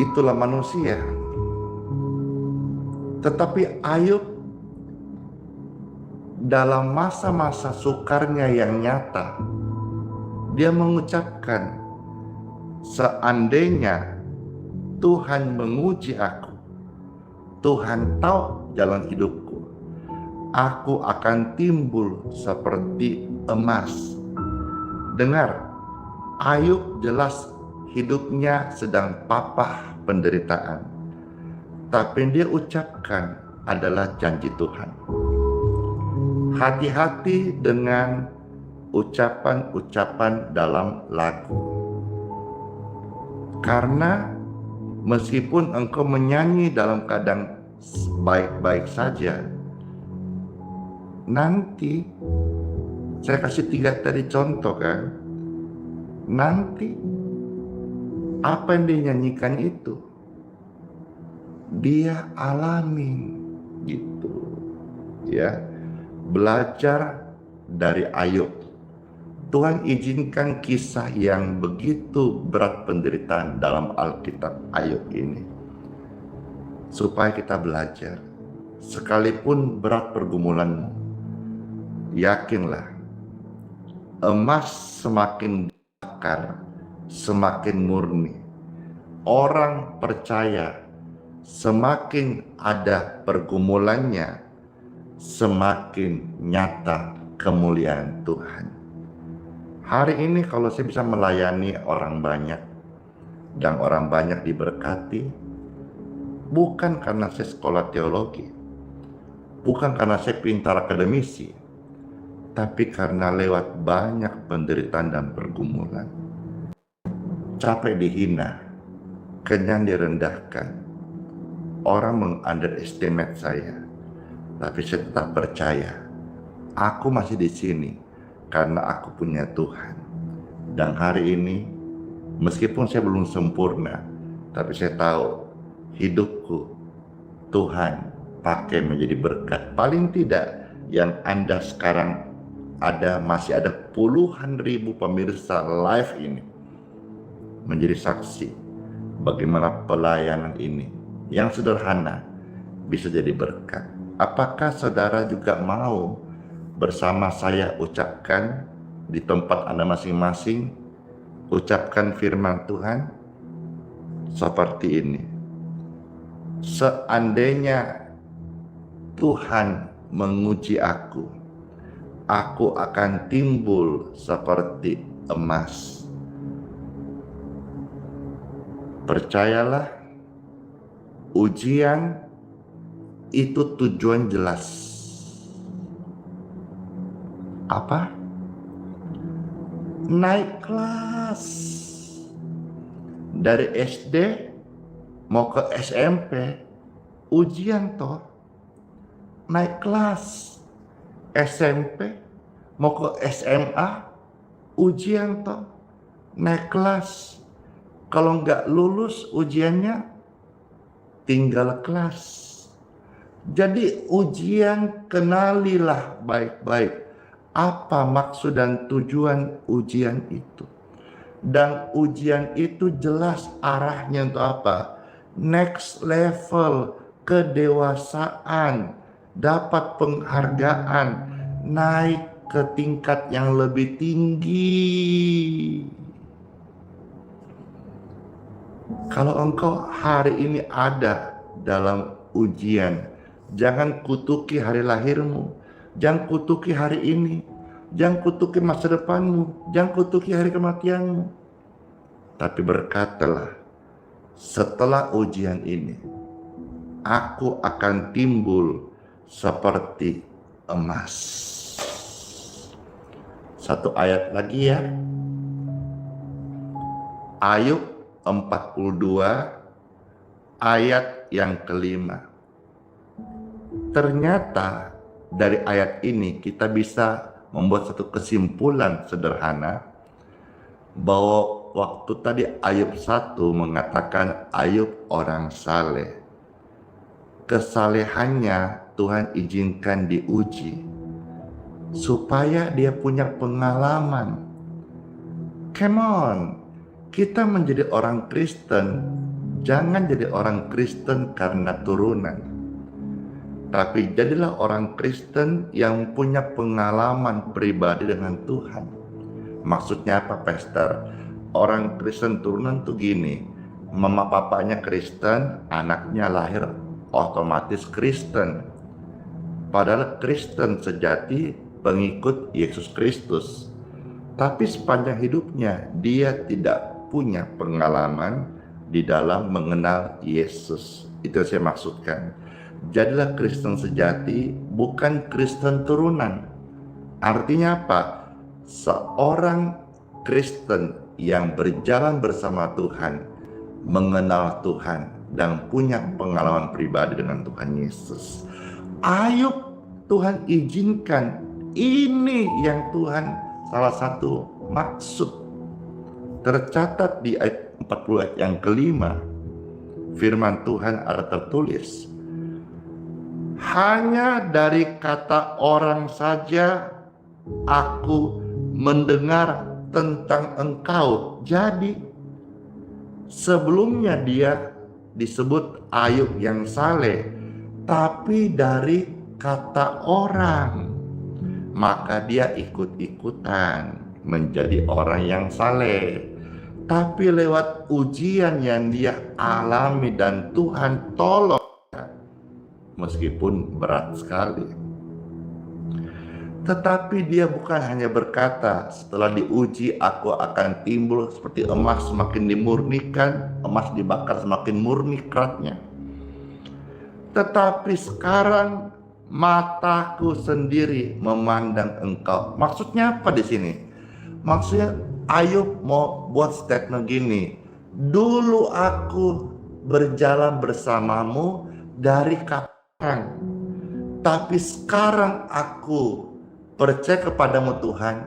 Itulah manusia. Tetapi Ayub dalam masa-masa sukarnya yang nyata, dia mengucapkan, seandainya Tuhan menguji aku, Tuhan tahu jalan hidupku, aku akan timbul seperti emas. Dengar, Ayub jelas hidupnya sedang papah penderitaan, tapi dia ucapkan adalah janji Tuhan. Hati-hati dengan ucapan-ucapan dalam lagu, karena meskipun engkau menyanyi dalam keadaan baik-baik saja, nanti saya kasih 3 tadi contoh kan, nanti apa yang dia nyanyikan itu dia alami gitu ya. Belajar dari Ayub. Tuhan izinkan kisah yang begitu berat penderitaan dalam Alkitab Ayub ini, supaya kita belajar. Sekalipun berat pergumulanmu, yakinlah, emas semakin bakar, semakin murni. Orang percaya semakin ada pergumulannya, semakin nyata kemuliaan Tuhan. Hari ini kalau saya bisa melayani orang banyak dan orang banyak diberkati, bukan karena saya sekolah teologi, bukan karena saya pintar akademisi, tapi karena lewat banyak penderitaan dan pergumulan. Capek dihina, kenyang direndahkan, orang meng-underestimate saya, tapi saya tetap percaya, aku masih di sini karena aku punya Tuhan. Dan hari ini, meskipun saya belum sempurna, tapi saya tahu hidupku Tuhan pakai menjadi berkat. Paling tidak yang Anda sekarang masih ada puluhan ribu pemirsa live ini menjadi saksi bagaimana pelayanan ini yang sederhana bisa jadi berkat. Apakah saudara juga mau bersama saya ucapkan di tempat Anda masing-masing, ucapkan firman Tuhan seperti ini? Seandainya Tuhan menguji aku, aku akan timbul seperti emas. Percayalah, ujian itu tujuan jelas. Apa? Naik kelas. Dari SD mau ke SMP, ujian toh. Naik kelas. SMP mau ke SMA, ujian toh. Naik kelas. Kalau nggak lulus ujiannya, tinggal kelas. Jadi ujian, kenalilah baik-baik apa maksud dan tujuan ujian itu. Dan ujian itu jelas arahnya untuk apa? Next level, kedewasaan, dapat penghargaan, naik ke tingkat yang lebih tinggi. Kalau engkau hari ini ada dalam ujian, jangan kutuki hari lahirmu, jangan kutuki hari ini, jangan kutuki masa depanmu, jangan kutuki hari kematianmu. Tapi berkatalah, setelah ujian ini, aku akan timbul seperti emas. Satu ayat lagi ya. Ayub 42 ayat yang kelima. Ternyata dari ayat ini kita bisa membuat satu kesimpulan sederhana bahwa waktu tadi Ayub 1 mengatakan Ayub orang saleh. Kesalehannya Tuhan izinkan diuji supaya dia punya pengalaman. Come on, kita menjadi orang Kristen, jangan jadi orang Kristen karena turunan, tapi jadilah orang Kristen yang punya pengalaman pribadi dengan Tuhan. Maksudnya apa, Pastor? Orang Kristen turunan tuh gini, mama papanya Kristen, anaknya lahir otomatis Kristen. Padahal Kristen sejati pengikut Yesus Kristus. Tapi sepanjang hidupnya dia tidak punya pengalaman di dalam mengenal Yesus. Itu yang saya maksudkan. Jadilah Kristen sejati, bukan Kristen turunan. Artinya apa? Seorang Kristen yang berjalan bersama Tuhan, mengenal Tuhan, dan punya pengalaman pribadi dengan Tuhan Yesus. Ayub Tuhan izinkan, ini yang Tuhan salah satu maksud. Tercatat di ayat 40 ayat yang kelima, firman Tuhan ada tertulis, hanya dari kata orang saja aku mendengar tentang engkau. Jadi sebelumnya dia disebut Ayub yang saleh, tapi dari kata orang, maka dia ikut-ikutan menjadi orang yang saleh. Tapi lewat ujian yang dia alami dan Tuhan tolong, meskipun berat sekali, tetapi dia bukan hanya berkata setelah diuji aku akan timbul seperti emas, semakin dimurnikan, emas dibakar semakin murni keratnya. Tetapi sekarang mataku sendiri memandang engkau. Maksudnya apa di sini? Maksudnya Ayub mau buat statement gini, dulu aku berjalan bersamamu dari kapan, tapi sekarang aku percaya kepadamu Tuhan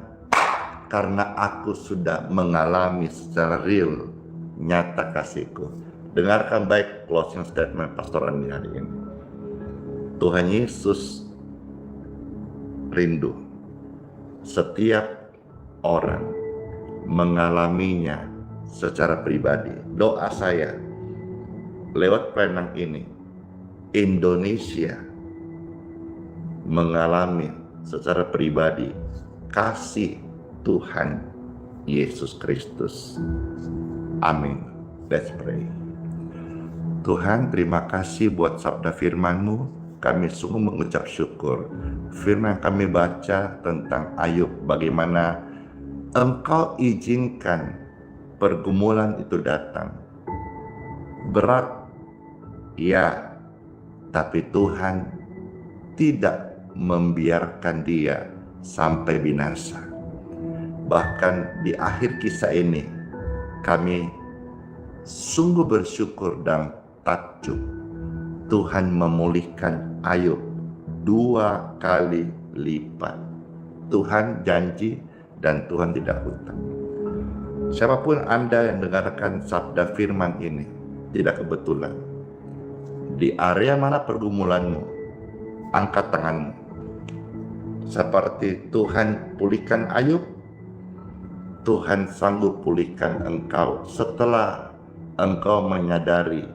karena aku sudah mengalami secara real, nyata kasih-Ku. Dengarkan baik closing statement Pastor Andi hari ini. Tuhan Yesus rindu setiap orang mengalaminya secara pribadi. Doa saya lewat plenang ini, Indonesia mengalami secara pribadi kasih Tuhan Yesus Kristus. Amin. Let's pray. Tuhan, terima kasih buat sabda firman-Mu. Kami sungguh mengucap syukur. Firman yang kami baca tentang Ayub, bagaimana Engkau izinkan pergumulan itu datang. Berat, ya, tapi Tuhan tidak membiarkan dia sampai binasa. Bahkan di akhir kisah ini, kami sungguh bersyukur dan takjub. Tuhan memulihkan Ayub 2 kali lipat. Tuhan janji dan Tuhan tidak hutang. Siapapun Anda yang dengarkan sabda firman ini, tidak kebetulan. Di area mana pergumulanmu, angkat tanganmu. Seperti Tuhan pulihkan Ayub, Tuhan sanggup pulihkan engkau setelah engkau menyadari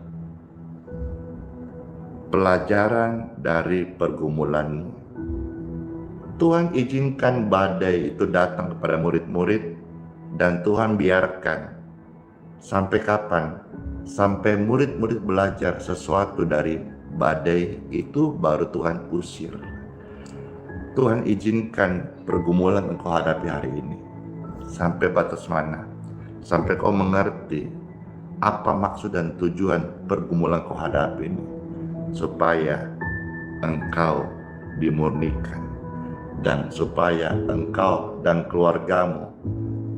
pelajaran dari pergumulanmu. Tuhan izinkan badai itu datang kepada murid-murid, dan Tuhan biarkan. Sampai kapan? Sampai murid-murid belajar sesuatu dari badai itu, baru Tuhan usir. Tuhan izinkan pergumulan engkau hadapi hari ini. Sampai batas mana? Sampai kau mengerti apa maksud dan tujuan pergumulan kau hadapi ini, supaya engkau dimurnikan, dan supaya engkau dan keluargamu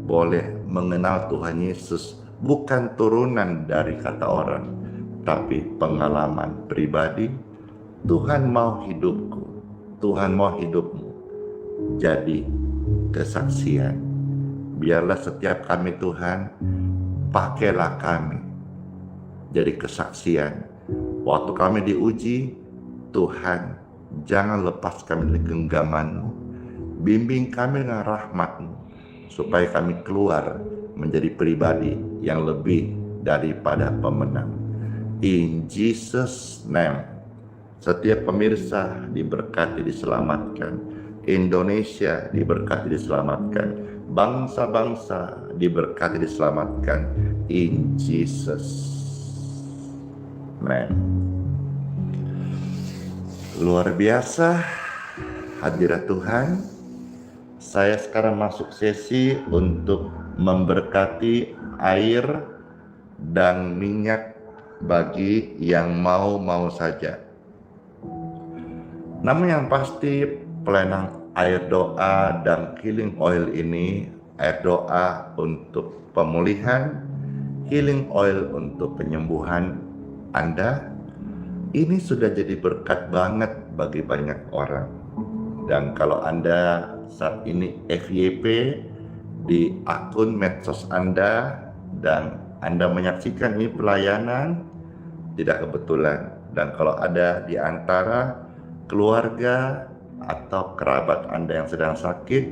boleh mengenal Tuhan Yesus, bukan turunan dari kata orang, tapi pengalaman pribadi. Tuhan mau hidupku, Tuhan mau hidupmu jadi kesaksian. Biarlah setiap kami, Tuhan, pakailah kami jadi kesaksian. Waktu kami diuji, Tuhan, jangan lepas kami dari genggaman-Mu. Bimbing kami dengan rahmat-Mu, supaya kami keluar menjadi pribadi yang lebih daripada pemenang. In Jesus' name, setiap pemirsa diberkati, diselamatkan. Indonesia diberkati, diselamatkan. Bangsa-bangsa diberkati, diselamatkan. In Jesus' name. Luar biasa hadirat Tuhan. Saya sekarang masuk sesi untuk memberkati air dan minyak bagi yang mau saja. Namun yang pasti pelayanan air doa dan healing oil ini, air doa untuk pemulihan, healing oil untuk penyembuhan Anda, ini sudah jadi berkat banget bagi banyak orang. Dan kalau Anda saat ini FYP di akun medsos Anda, dan Anda menyaksikan ini pelayanan, tidak kebetulan. Dan kalau ada di antara keluarga atau kerabat Anda yang sedang sakit,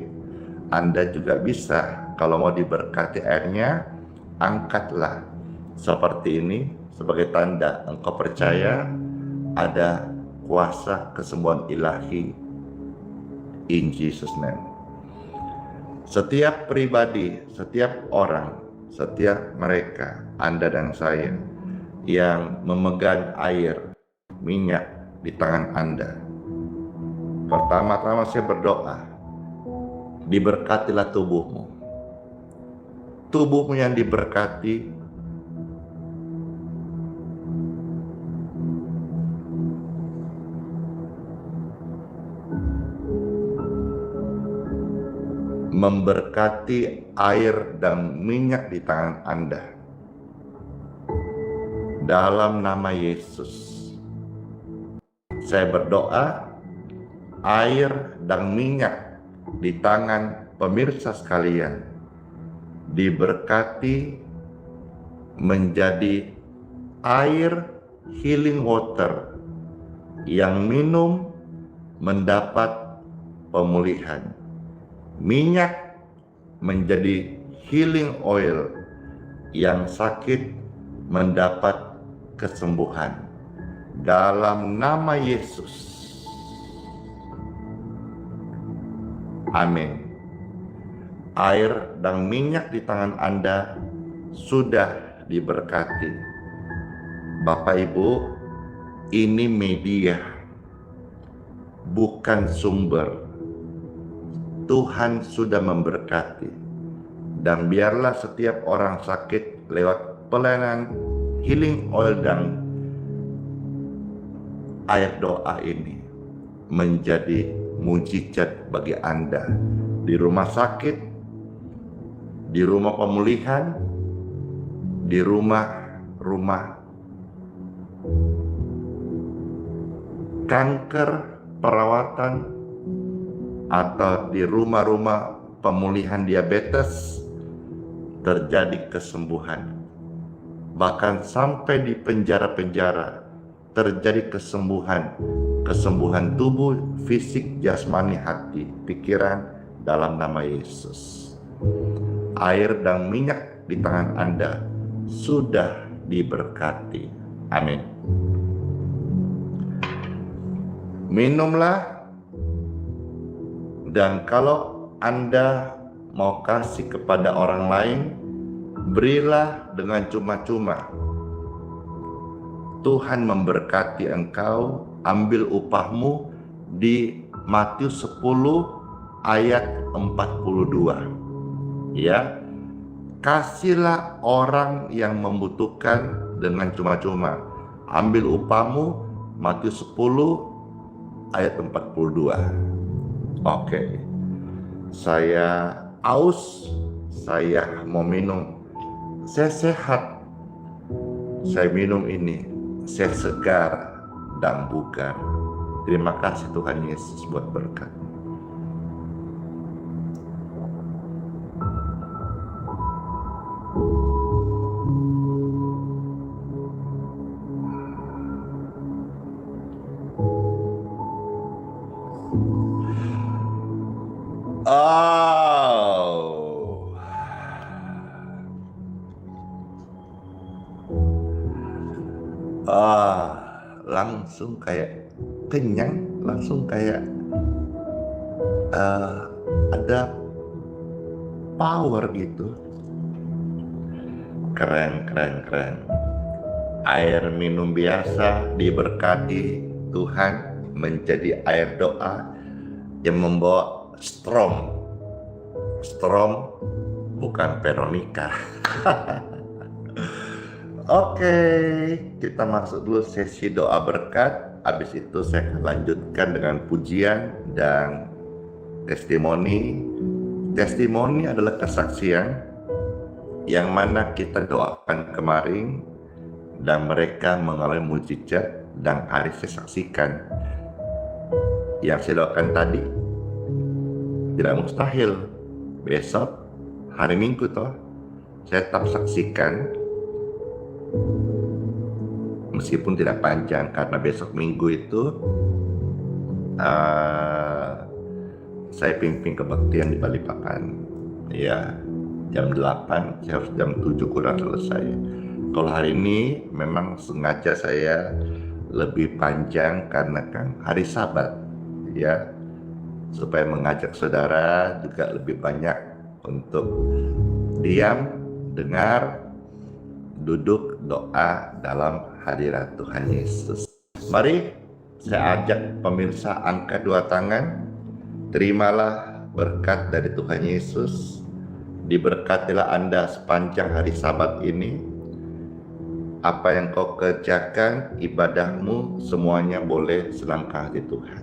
Anda juga bisa, kalau mau diberkati airnya, angkatlah seperti ini sebagai tanda engkau percaya ada kuasa kesembuhan ilahi. In Jesus' name. Setiap pribadi, setiap orang, setiap mereka, Anda dan saya, yang memegang air, minyak di tangan Anda, pertama-tama saya berdoa, diberkatilah tubuhmu. Tubuhmu yang diberkati, memberkati air dan minyak di tangan Anda. Dalam nama Yesus, saya berdoa, air dan minyak di tangan pemirsa sekalian diberkati menjadi air healing water yang minum mendapat pemulihan. Minyak menjadi healing oil yang sakit mendapat kesembuhan. Dalam nama Yesus. Amin. Air dan minyak di tangan Anda sudah diberkati. Bapak Ibu, ini media, bukan sumber. Tuhan sudah memberkati, dan biarlah setiap orang sakit lewat pelayanan healing oil dan air doa ini menjadi mujizat bagi Anda di rumah sakit, di rumah pemulihan, di rumah kanker perawatan, atau di rumah-rumah pemulihan diabetes, terjadi kesembuhan. Bahkan sampai di penjara-penjara terjadi kesembuhan tubuh, fisik, jasmani, hati, pikiran, dalam nama Yesus. Air dan minyak di tangan Anda sudah diberkati. Amin. Dan kalau Anda mau kasih kepada orang lain, berilah dengan cuma-cuma. Tuhan memberkati engkau, ambil upahmu di Matius 10 ayat 42. Ya, kasihlah orang yang membutuhkan dengan cuma-cuma. Ambil upahmu, Matius 10 ayat 42. Oke. Saya aus, saya mau minum. Saya sehat. Saya minum ini. Saya segar dan bugar. Terima kasih Tuhan Yesus buat berkat. Oh. Langsung kayak kenyang, langsung kayak ada power gitu. Keren. Air minum biasa diberkati Tuhan menjadi air doa yang membawa strong bukan Veronica. Oke, kita masuk dulu sesi doa berkat. Habis itu saya akan lanjutkan dengan pujian dan testimoni. Testimoni adalah kesaksian yang mana kita doakan kemarin dan mereka mengalami mujizat dan hari saya saksikan. Yang saya doakan tadi tidak mustahil. Besok hari Minggu toh saya tetap saksikan, meskipun tidak panjang karena besok Minggu itu saya pimpin kebaktian di Balikpapan. Ya, jam 8, saya harus jam 7 kurang selesai. Kalau hari ini memang sengaja saya lebih panjang karena kan hari Sabat, ya, supaya mengajak saudara juga lebih banyak untuk diam, dengar, duduk, doa dalam hadirat Tuhan Yesus. Mari saya ajak pemirsa angkat dua tangan. Terimalah berkat dari Tuhan Yesus. Diberkatilah Anda sepanjang hari Sabat ini. Apa yang kau kerjakan, ibadahmu, semuanya boleh selangkah di Tuhan.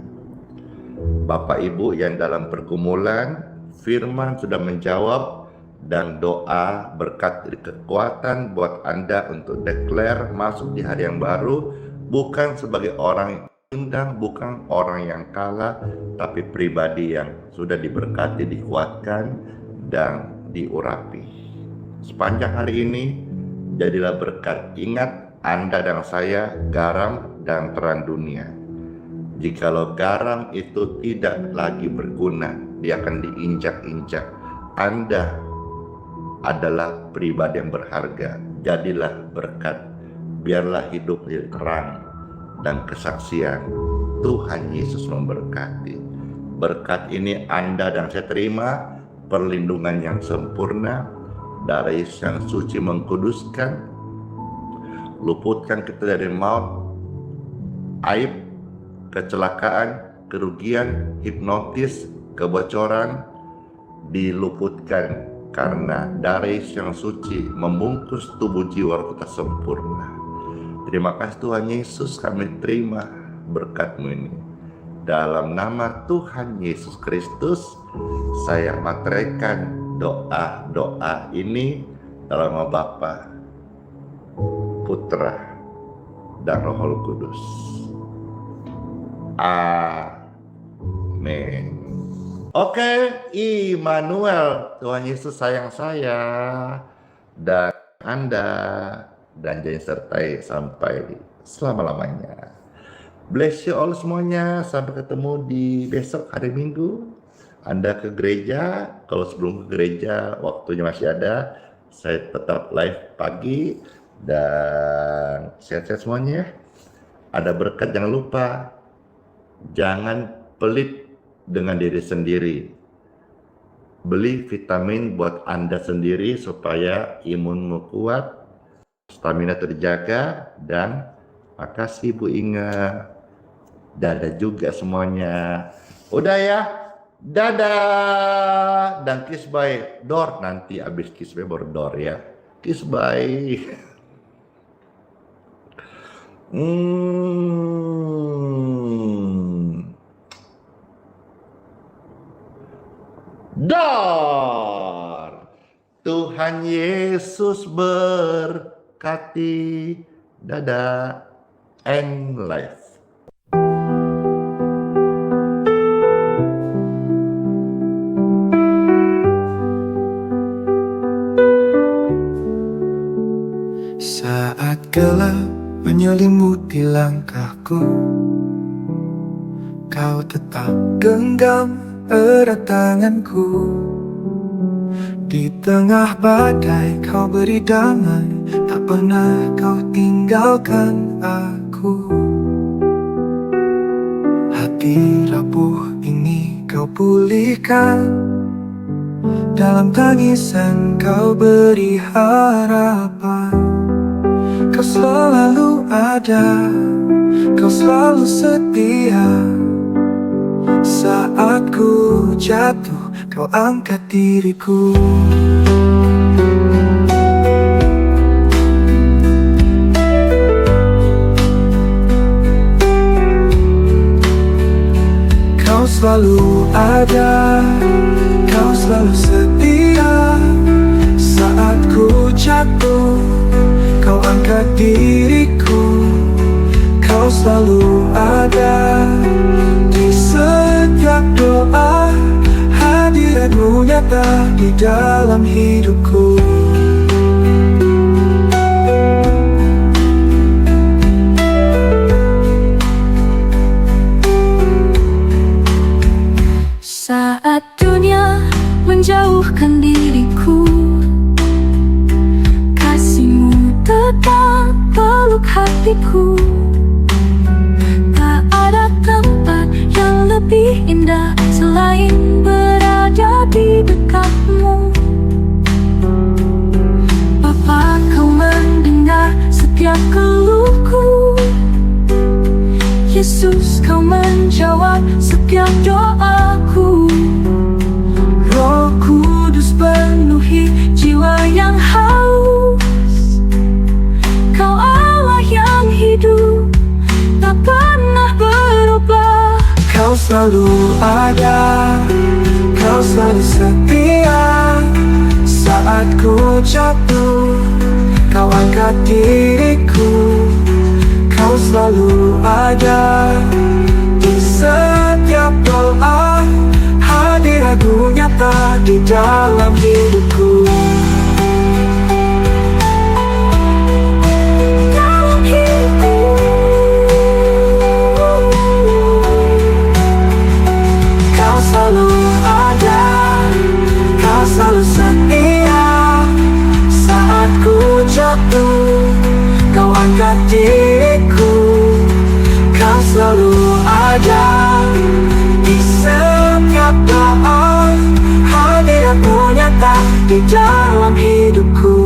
Bapak Ibu yang dalam pergumulan, firman sudah menjawab, dan doa berkat kekuatan buat Anda untuk declare masuk di hari yang baru, bukan sebagai orang yang indah, bukan orang yang kalah, tapi pribadi yang sudah diberkati, dikuatkan, dan diurapi. Sepanjang hari ini, jadilah berkat. Ingat, Anda dan saya garam dan terang dunia. Jikalau garam itu tidak lagi berguna, dia akan diinjak-injak. Anda adalah pribadi yang berharga. Jadilah berkat. Biarlah hidup menjadi terang dan kesaksian. Tuhan Yesus memberkati. Berkat ini Anda dan saya terima, perlindungan yang sempurna, darah Yesus yang suci mengkuduskan, luputkan kita dari maut, aib, kecelakaan, kerugian, hipnotis, kebocoran, diluputkan karena darah Yesus yang suci membungkus tubuh jiwa kita sempurna. Terima kasih Tuhan Yesus, kami terima berkat-Mu ini. Dalam nama Tuhan Yesus Kristus, saya materaikan doa-doa ini dalam nama Bapa, Putra, dan Roh Kudus. Amin. Oke, Immanuel, Tuhan Yesus sayang saya dan Anda, dan jangan sertai sampai selama-lamanya. Bless you all semuanya. Sampai ketemu di besok hari Minggu. Anda ke gereja, kalau sebelum ke gereja waktunya masih ada, saya tetap live pagi. Dan sehat-sehat semuanya. Ada berkat, jangan lupa. Jangan pelit dengan diri sendiri. Beli vitamin buat Anda sendiri supaya imunmu kuat, stamina terjaga, dan makasih Bu Inga. Dadah juga semuanya. Udah ya, dadah. Dan kiss by door, nanti abis kiss by baru door ya. Kiss by. Dar. Tuhan Yesus berkati. Dadah. And life. Saat gelap menyelimuti langkahku, kau tetap genggam erat tanganku. Di tengah badai kau beri damai, tak pernah kau tinggalkan aku. Hati rapuh ini kau pulihkan, dalam tangisan kau beri harapan. Kau selalu ada, kau selalu setia. Saat ku jatuh, kau angkat diriku. Kau selalu ada, kau selalu setia. Saat ku jatuh, kau angkat diriku. Kau selalu ada di setiap doa. Hadiratmu nyata di dalam hidupku. Saat dunia menjauhkan diriku, kasihmu tetap peluk hatiku. Tak ada tempat yang lebih indah selain berada di dekatmu. Bapa, kau mendengar setiap keluhku. Yesus, kau menjawab setiap doaku. Roh Kudus penuhi jiwa yang haus. Kau Allah yang hidup, tak pernah berubah. Kau selalu ada, kau selalu setia. Saat ku jatuh, kau angkat diriku. Kau selalu ada di setiap doa. Hadiratmu nyata di dalam hidupku. Kau selalu ada, kau selalu setia. Saat ku jatuh, kau angkat diriku. Kau selalu ada di setiap doa. Hadiratmu nyata di dalam hidupku.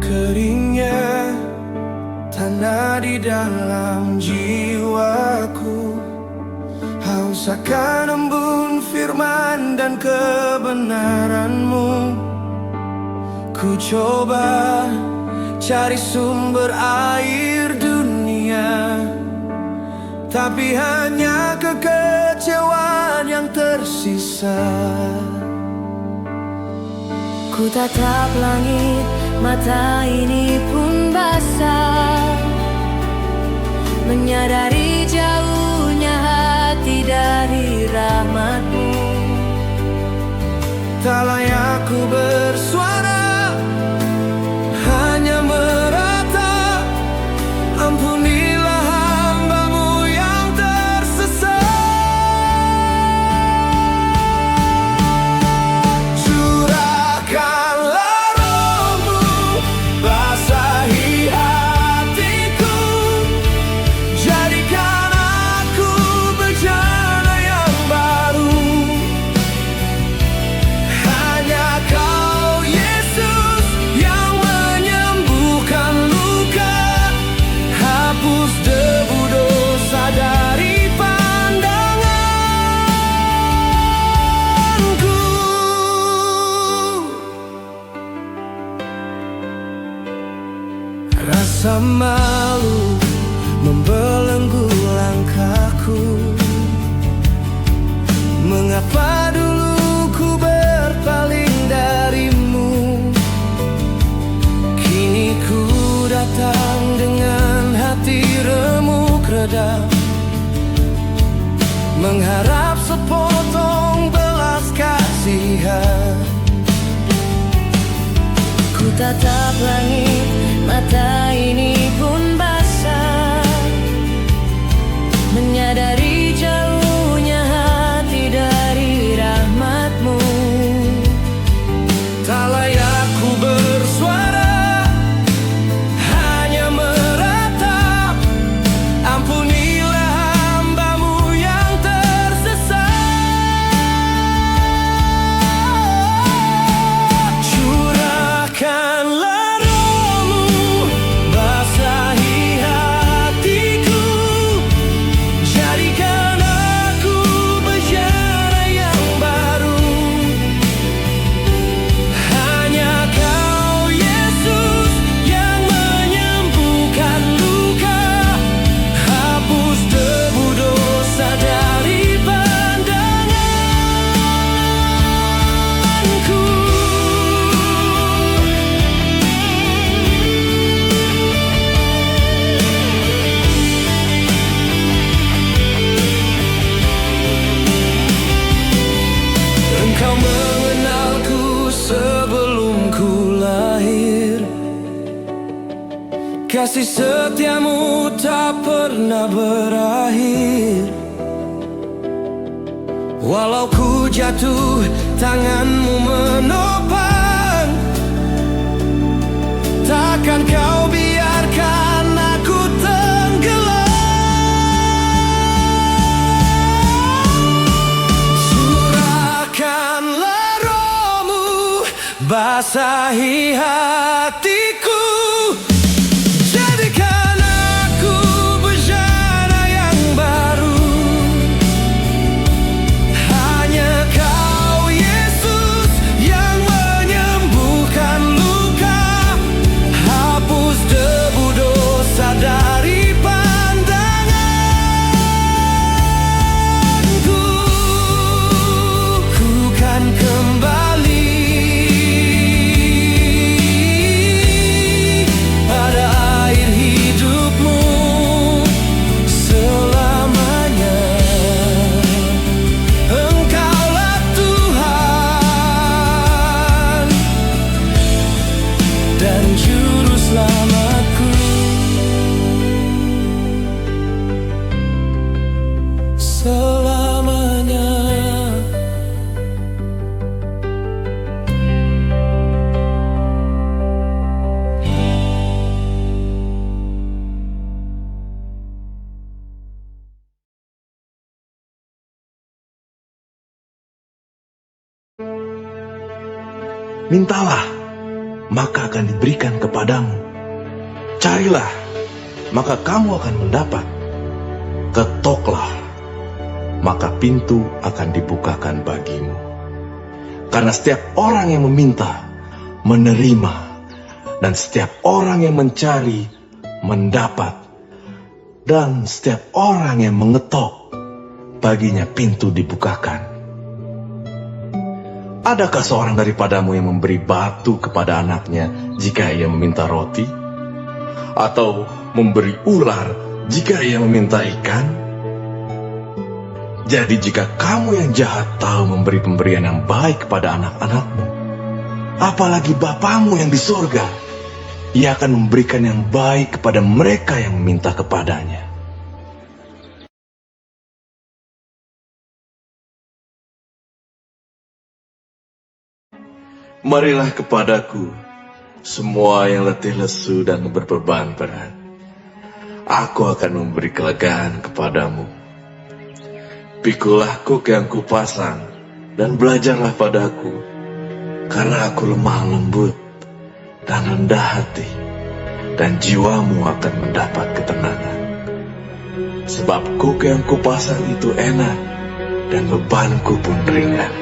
Keringnya tanah di dalam jiwaku, haus akan embun firman dan kebenaranmu. Ku coba cari sumber air dunia, tapi hanya kekecewaan yang tersisa. Ku tatap langit mata ini pun basah, menyadari jauhnya hati dari rahmat-Mu. Tak layak ku bersuara, hanya meratap. Ampunilah hamba-Mu yang tersesat. Curahkanlah Roh-Mu, basahi hatiku, jadikan aku bejana yang baru. Hanya Kau Yesus yang menyembuhkan luka, hapus debu dosa dari pandanganku. Rasa malu membelenggu langkahku. Mengapa dulu ku berpaling dari-Mu? Kini ku datang dengan hati remuk redam, mengharap sepotong belas kasihan. Ku tatap langit, mata ini pun basah, menyadari jauhnya hati dari rahmat-Mu. Tak layak ku bersuara, hanya meratap. Ampunilah hamba-Mu yang tersesat. Curahkanlah Roh-Mu, basahi hatiku, jadikan aku bejana yang baru. Hanya Kau Yesus yang menyembuhkan luka, hapus debu dosa dari pandanganku. Engkau mengenalku sebelum ku lahir. Kasih setia-Mu tak pernah berakhir. Walau ku jatuh, tangan-Mu menopang. Takkan Kau biarkan aku tenggelam. Curahkanlah Roh-Mu, basahi hatiku, jadikan aku bejana yang baru. Hanya Kau Yesus yang menyembuhkan luka, hapus debu dosa dari pandanganku. Ku kan kembali pada air hidup-Mu selamanya. Engkaulah Tuhan dan Juru Selamatku selamanya. Mintalah, maka akan diberikan kepadamu. Carilah, maka kamu akan mendapat. Ketoklah, maka pintu akan dibukakan bagimu. Karena setiap orang yang meminta, menerima, dan setiap orang yang mencari, mendapat. Dan setiap orang yang mengetok, baginya pintu dibukakan. Adakah seorang daripadamu yang memberi batu kepada anaknya jika ia meminta roti? Atau memberi ular jika ia meminta ikan? Jadi jika kamu yang jahat tahu memberi pemberian yang baik kepada anak-anakmu, apalagi Bapamu yang di surga, ia akan memberikan yang baik kepada mereka yang meminta kepadanya. Marilah kepadaku, semua yang letih lesu dan berbeban berat. Aku akan memberi kelegaan kepadamu. Pikulah kuk yang kupasang, dan belajarlah padaku, karena aku lemah lembut dan rendah hati, dan jiwamu akan mendapat ketenangan. Sebab kuk yang kupasang itu enak, dan bebanku pun ringan.